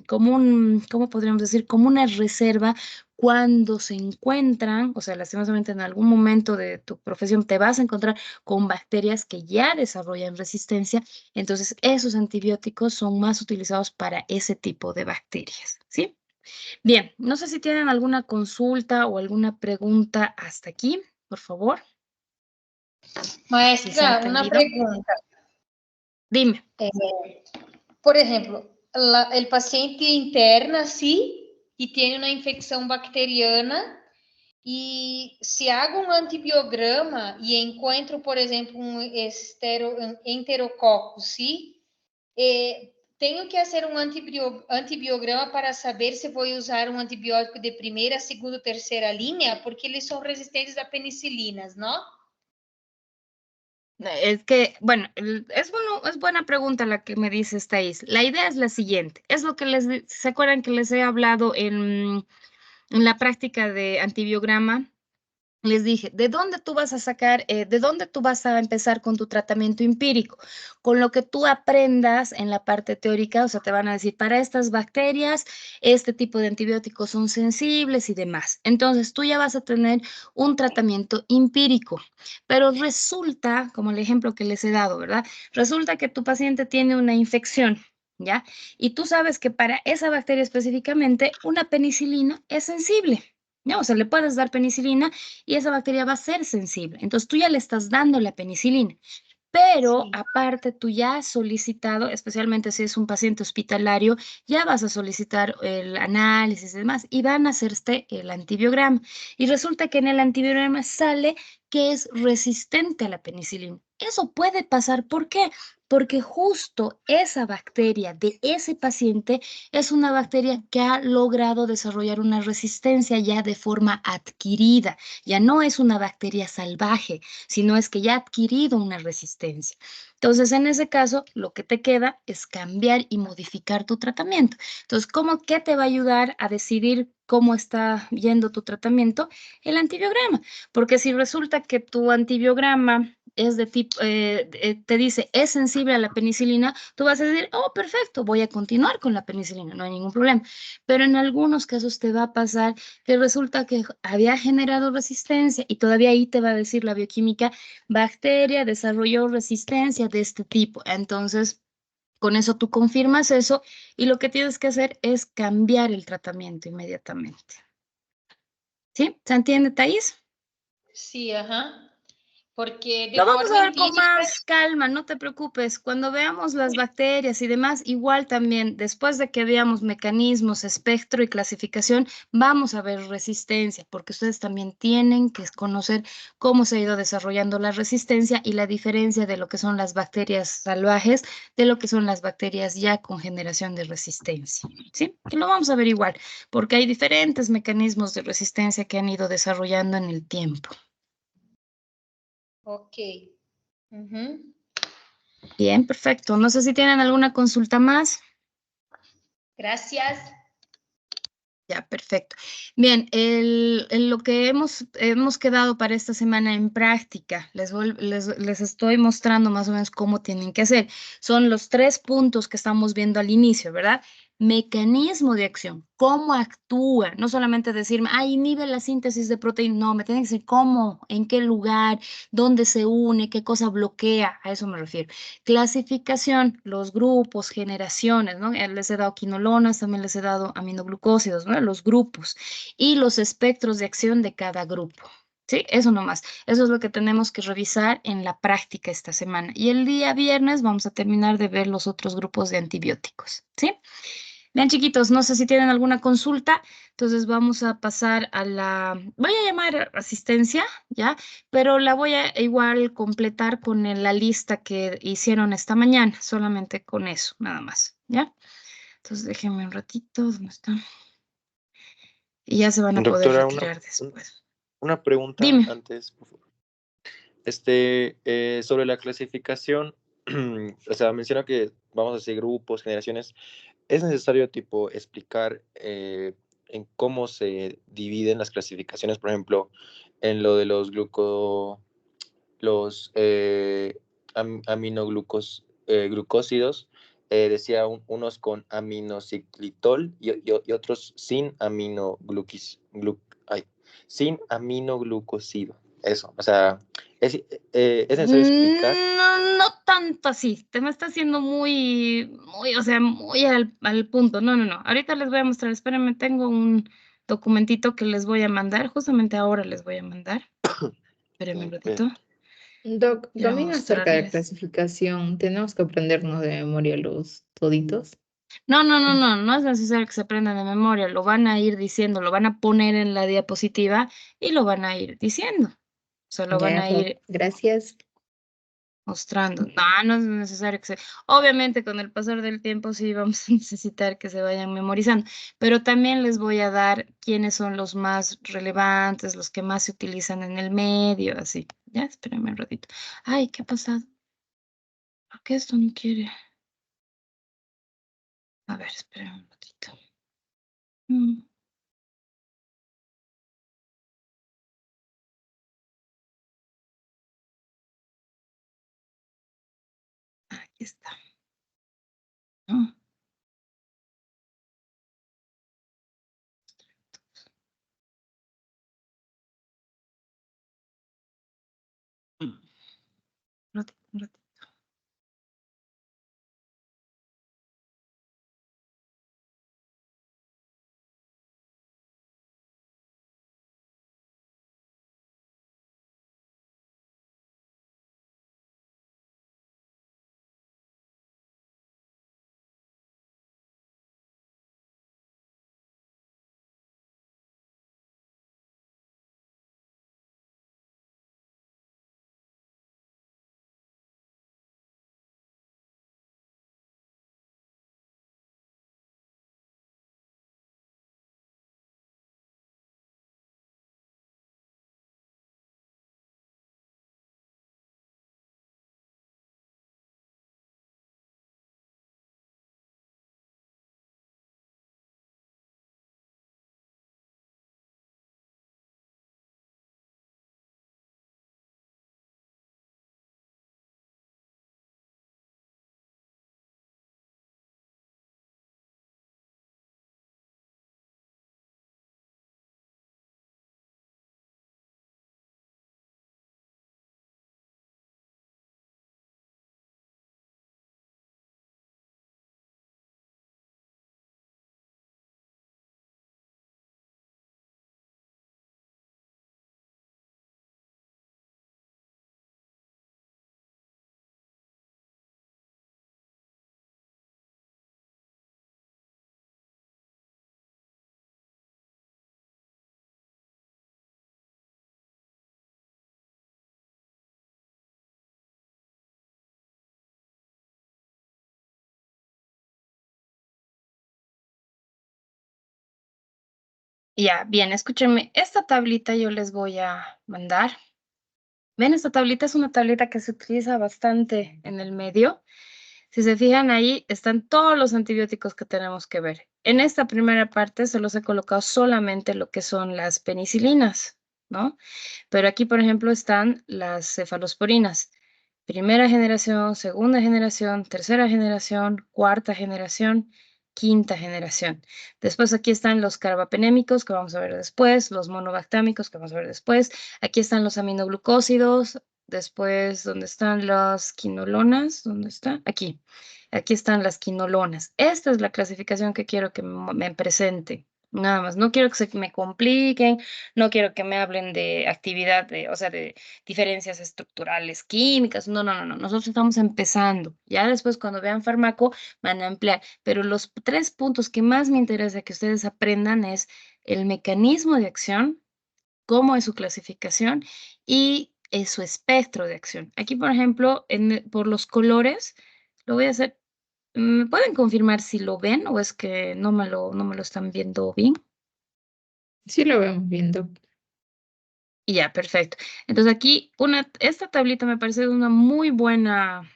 ¿cómo podríamos decir? Como una reserva cuando se encuentran, o sea, lastimosamente en algún momento de tu profesión te vas a encontrar con bacterias que ya desarrollan resistencia, entonces esos antibióticos son más utilizados para ese tipo de bacterias, ¿sí? Bien, no sé si tienen alguna consulta o alguna pregunta hasta aquí, por favor. Maestra, ¿Sí se ha una entendido? pregunta. Dime. Por ejemplo, el paciente interna, sí, y tiene una infección bacteriana, y se hago um antibiograma e encontro, por exemplo, um enterococo, sim? Tenho que fazer um antibiograma para saber se vou usar um antibiótico de primeira, segunda, terceira linha, porque eles são resistentes a penicilinas, não? Es que, bueno, es buena pregunta la que me dice Thais. La idea es la siguiente, es lo que ¿se acuerdan que les he hablado en la práctica de antibiograma? Les dije, ¿de dónde tú vas a sacar, de dónde tú vas a empezar con tu tratamiento empírico? Con lo que tú aprendas en la parte teórica, o sea, te van a decir, para estas bacterias, este tipo de antibióticos son sensibles y demás. Entonces, tú ya vas a tener un tratamiento empírico, pero resulta, como el ejemplo que les he dado, ¿verdad? Resulta que tu paciente tiene una infección, ¿ya? Y tú sabes que para esa bacteria específicamente, una penicilina es sensible. ¿No? O sea, le puedes dar penicilina y esa bacteria va a ser sensible. Entonces tú ya le estás dando la penicilina, pero Sí. aparte tú ya has solicitado, especialmente si es un paciente hospitalario, ya vas a solicitar el análisis y demás y van a hacerte el antibiograma. Y resulta que en el antibiograma sale que es resistente a la penicilina. Eso puede pasar. ¿Por qué? Porque justo esa bacteria de ese paciente es una bacteria que ha logrado desarrollar una resistencia ya de forma adquirida. Ya no es una bacteria salvaje, sino es que ya ha adquirido una resistencia. Entonces, en ese caso, lo que te queda es cambiar y modificar tu tratamiento. Entonces, ¿qué te va a ayudar a decidir cómo está yendo tu tratamiento? El antibiograma. Porque si resulta que tu antibiograma es de tipo, te dice, es sensible a la penicilina, tú vas a decir, oh, perfecto, voy a continuar con la penicilina, no hay ningún problema. Pero en algunos casos te va a pasar que resulta que había generado resistencia y todavía ahí te va a decir la bioquímica, bacteria desarrolló resistencia de este tipo. Entonces, con eso tú confirmas eso y lo que tienes que hacer es cambiar el tratamiento inmediatamente. ¿Sí? ¿Se entiende, Thais? Sí, ajá. Porque de Lo vamos forma a ver con empírica, más calma, no te preocupes. Cuando veamos las bacterias y demás, igual también, después de que veamos mecanismos, espectro y clasificación, vamos a ver resistencia, porque ustedes también tienen que conocer cómo se ha ido desarrollando la resistencia y la diferencia de lo que son las bacterias salvajes de lo que son las bacterias ya con generación de resistencia. ¿Sí? Que lo vamos a ver igual, porque hay diferentes mecanismos de resistencia que han ido desarrollando en el tiempo. ok. Ujú. Bien, perfecto. No sé si tienen alguna consulta más. Gracias. Ya, perfecto. Bien, lo que hemos quedado para esta semana en práctica, les estoy mostrando más o menos cómo tienen que hacer. Son los 3 puntos que estamos viendo al inicio, ¿verdad? Mecanismo de acción, cómo actúa, no solamente decirme, inhibe la síntesis de proteína, no, me tienen que decir cómo, en qué lugar, dónde se une, qué cosa bloquea, a eso me refiero. Clasificación, los grupos, generaciones, ¿no? Les he dado quinolonas, también les he dado aminoglucósidos, ¿no? Los grupos y los espectros de acción de cada grupo. ¿Sí? Eso nomás. Eso es lo que tenemos que revisar en la práctica esta semana. Y el día viernes vamos a terminar de ver los otros grupos de antibióticos. ¿Sí? Bien, chiquitos, no sé si tienen alguna consulta, entonces vamos a pasar a voy a llamar asistencia, ¿ya? Pero la voy a igual completar con la lista que hicieron esta mañana, solamente con eso, nada más, ¿ya? Entonces déjenme un ratito, ¿dónde está? Y ya se van a poder Doctora, retirar después. una pregunta Dime. antes, por favor. Sobre la clasificación, o sea, menciona que vamos a hacer grupos, generaciones. ¿Es necesario, tipo, explicar en cómo se dividen las clasificaciones? Por ejemplo, en lo de los aminoglucósidos, decía unos con aminociclitol y otros sin sin aminoglucósido. Eso, o sea, es necesario explicar. No, no tanto así. Te me está haciendo o sea, muy al punto. No, no, no. Ahorita les voy a mostrar. Espérenme, tengo un documentito que les voy a mandar. Justamente ahora les voy a mandar. Espérenme un ratito. Doc, Quiero también acerca de mostrarles. clasificación, ¿tenemos que aprendernos de memoria los toditos? No, no, no, no. No es necesario que se aprendan de memoria. Lo van a ir diciendo, lo van a poner en la diapositiva y lo van a ir diciendo. O sea, lo van Ya, a Doc, ir gracias. mostrando. No, no es necesario que se... Obviamente con el pasar del tiempo sí vamos a necesitar que se vayan memorizando, pero también les voy a dar quiénes son los más relevantes, los que más se utilizan en el medio, así. Ya, espérenme un ratito. Ay, ¿qué ha pasado? ¿Por qué esto no quiere? A ver, espérenme un ratito. Mm, Aquí está. No, un ratito, un ratito. Ya, bien, escúchenme. Esta tablita yo les voy a mandar. Ven, esta tablita es una tablita que se utiliza bastante en el medio. Si se fijan ahí, están todos los antibióticos que tenemos que ver. En esta primera parte se los he colocado solamente lo que son las penicilinas, ¿no? Pero aquí, por ejemplo, están las cefalosporinas. Primera generación, segunda generación, tercera generación, cuarta generación, quinta generación. Después aquí están los carbapenémicos, que vamos a ver después, los monobactámicos, que vamos a ver después. Aquí están los aminoglucósidos. Después, ¿dónde están las quinolonas? ¿Dónde está? Aquí. Aquí están las quinolonas. Esta es la clasificación que quiero que me presente. Nada más. No quiero que se me compliquen, no quiero que me hablen de actividad, o sea, de diferencias estructurales químicas. No, no, no, no. Nosotros estamos empezando. Ya después, cuando vean fármaco, van a ampliar. Pero los 3 puntos que más me interesa que ustedes aprendan es el mecanismo de acción, cómo es su clasificación y su espectro de acción. Aquí, por ejemplo, por los colores, lo voy a hacer. ¿Me pueden confirmar si lo ven o es que no me lo están viendo bien? Sí lo vemos viendo. Ya, perfecto. Entonces aquí, esta tablita me parece una muy buena,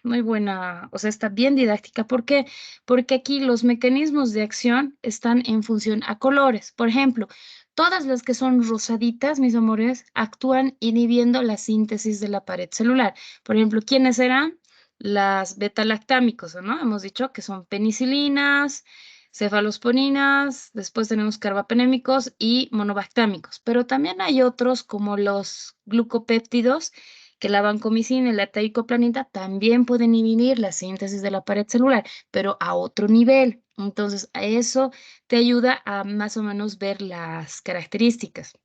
o sea, está bien didáctica. ¿Por qué? Porque aquí los mecanismos de acción están en función a colores. Por ejemplo, todas las que son rosaditas, mis amores, actúan inhibiendo la síntesis de la pared celular. Por ejemplo, ¿quiénes serán? Las beta-lactámicos, ¿no? Hemos dicho que son penicilinas, cefalosporinas, después tenemos carbapenémicos y monobactámicos, pero también hay otros como los glucopéptidos, que la vancomicina y la teicoplaninta también pueden inhibir la síntesis de la pared celular, pero a otro nivel. Entonces, a eso te ayuda a más o menos ver las características.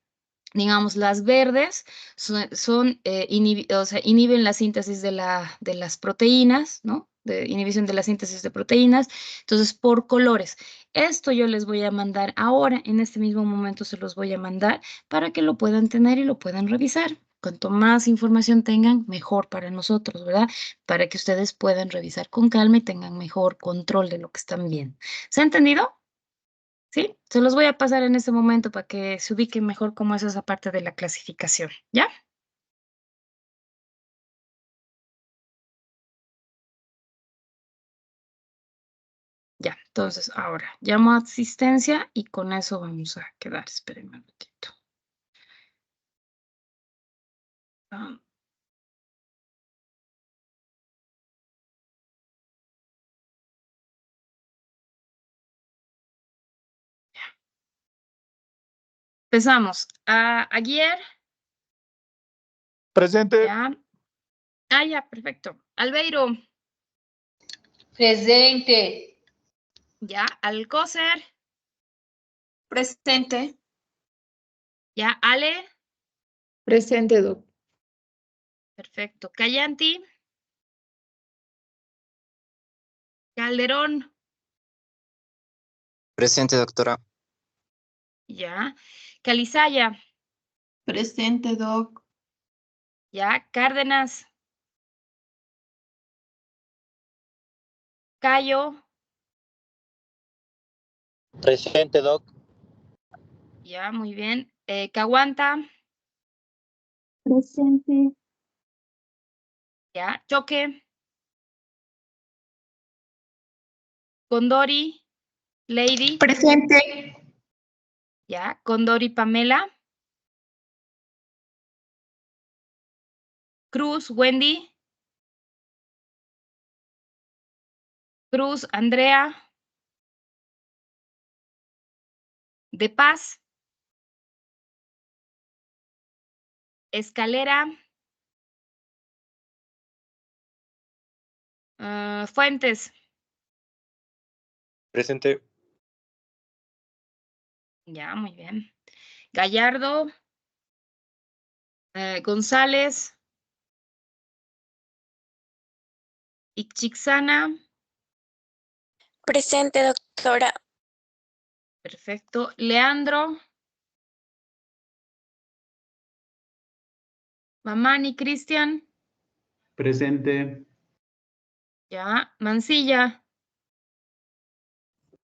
Digamos, las verdes o sea, inhiben la síntesis de las proteínas, ¿no? De inhibición de la síntesis de proteínas. Entonces, por colores. Esto yo les voy a mandar ahora, en este mismo momento se los voy a mandar para que lo puedan tener y lo puedan revisar. Cuanto más información tengan, mejor para nosotros, ¿verdad? Para que ustedes puedan revisar con calma y tengan mejor control de lo que están viendo. ¿Se ha entendido? ¿Sí? Se los voy a pasar en este momento para que se ubiquen mejor cómo es esa parte de la clasificación, ¿ya? Ya, entonces ahora llamo a asistencia y con eso vamos a quedar. Espérenme un poquito. Empezamos. Aguiar, Presente. ya. Ya, perfecto. Albeiro, Presente. ya. Alcócer, Presente. ya. Ale, Presente, Doc. perfecto. Callanti, Calderón, Presente, doctora. ya. Calizaya, Presente, Doc. ya. Cárdenas, Cayo, Presente, Doc. ya, muy bien. Caguanta, Presente. ya. Choque, Condori, Lady, Presente. ya. Condori Pamela, Cruz Wendy, Cruz Andrea, De Paz, Escalera, Fuentes, Presente. ya, muy bien. Gallardo, González, Ixixana, Presente, doctora. perfecto. Leandro, Mamani Cristian, Presente. ya. Mancilla,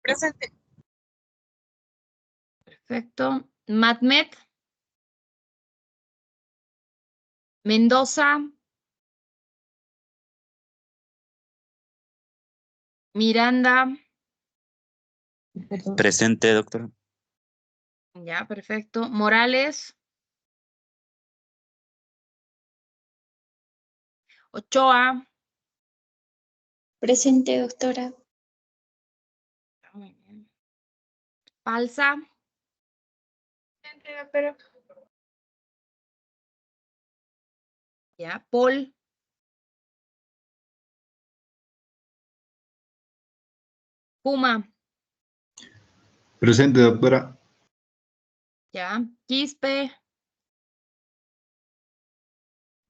Presente. perfecto. Matmet. Mendoza. Miranda. Presente, doctora. Ya, perfecto. Morales. Ochoa. Presente, doctora. Muy bien. Palza. Presente, doctora. Ya, Paul. Puma. Presente, doctora. Ya. Quispe.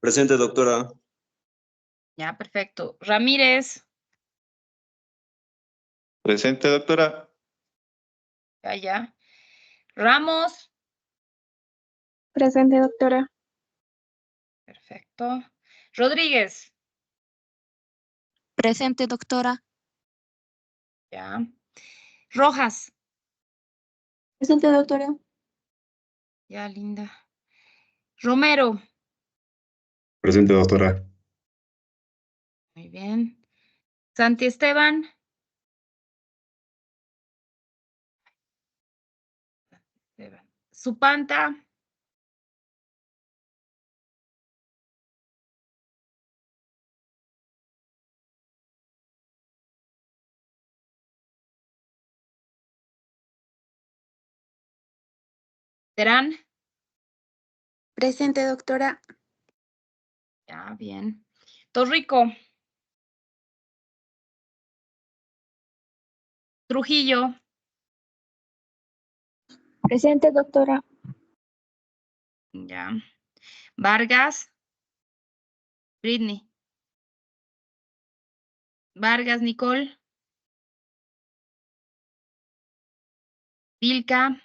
Presente, doctora. Ya, perfecto. Ramírez. Presente, doctora. Ya, ya. Ramos. Presente, doctora. Perfecto. Rodríguez. Presente, doctora. Ya. Rojas. Presente, doctora. Ya, linda. Romero. Presente, doctora. Muy bien. Santi Esteban. Supanta. Terán. Presente, doctora. Ya, bien. Torrico. Trujillo. Presente, doctora. Ya. Vargas. Britney. Vargas, Nicole. Vilca.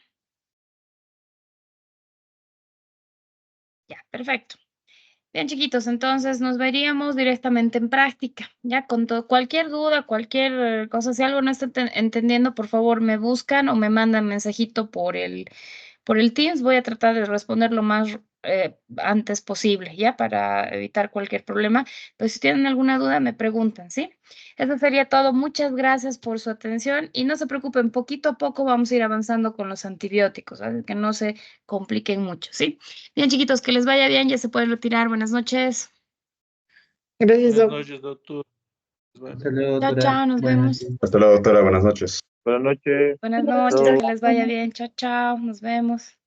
Ya, perfecto. Bien, chiquitos, entonces nos veríamos directamente en práctica. Ya, con todo, cualquier duda, cualquier cosa, si algo no está entendiendo, por favor me buscan o me mandan mensajito por el Teams. Voy a tratar de responder lo más antes posible, ya, para evitar cualquier problema. Pero si tienen alguna duda, me preguntan, ¿sí? Eso sería todo. Muchas gracias por su atención y no se preocupen, poquito a poco vamos a ir avanzando con los antibióticos, ¿sabes? Que no se compliquen mucho, ¿sí? Bien, chiquitos, que les vaya bien, ya se pueden retirar. Buenas noches. Gracias, Buenas doc. noches, doctor. Hasta luego, Chao, doctora. chao, nos Buenas vemos. noches. Hasta luego, doctora. Buenas noches. Buenas noches. Buenas noches, que les vaya bien. Chao, chao, nos vemos.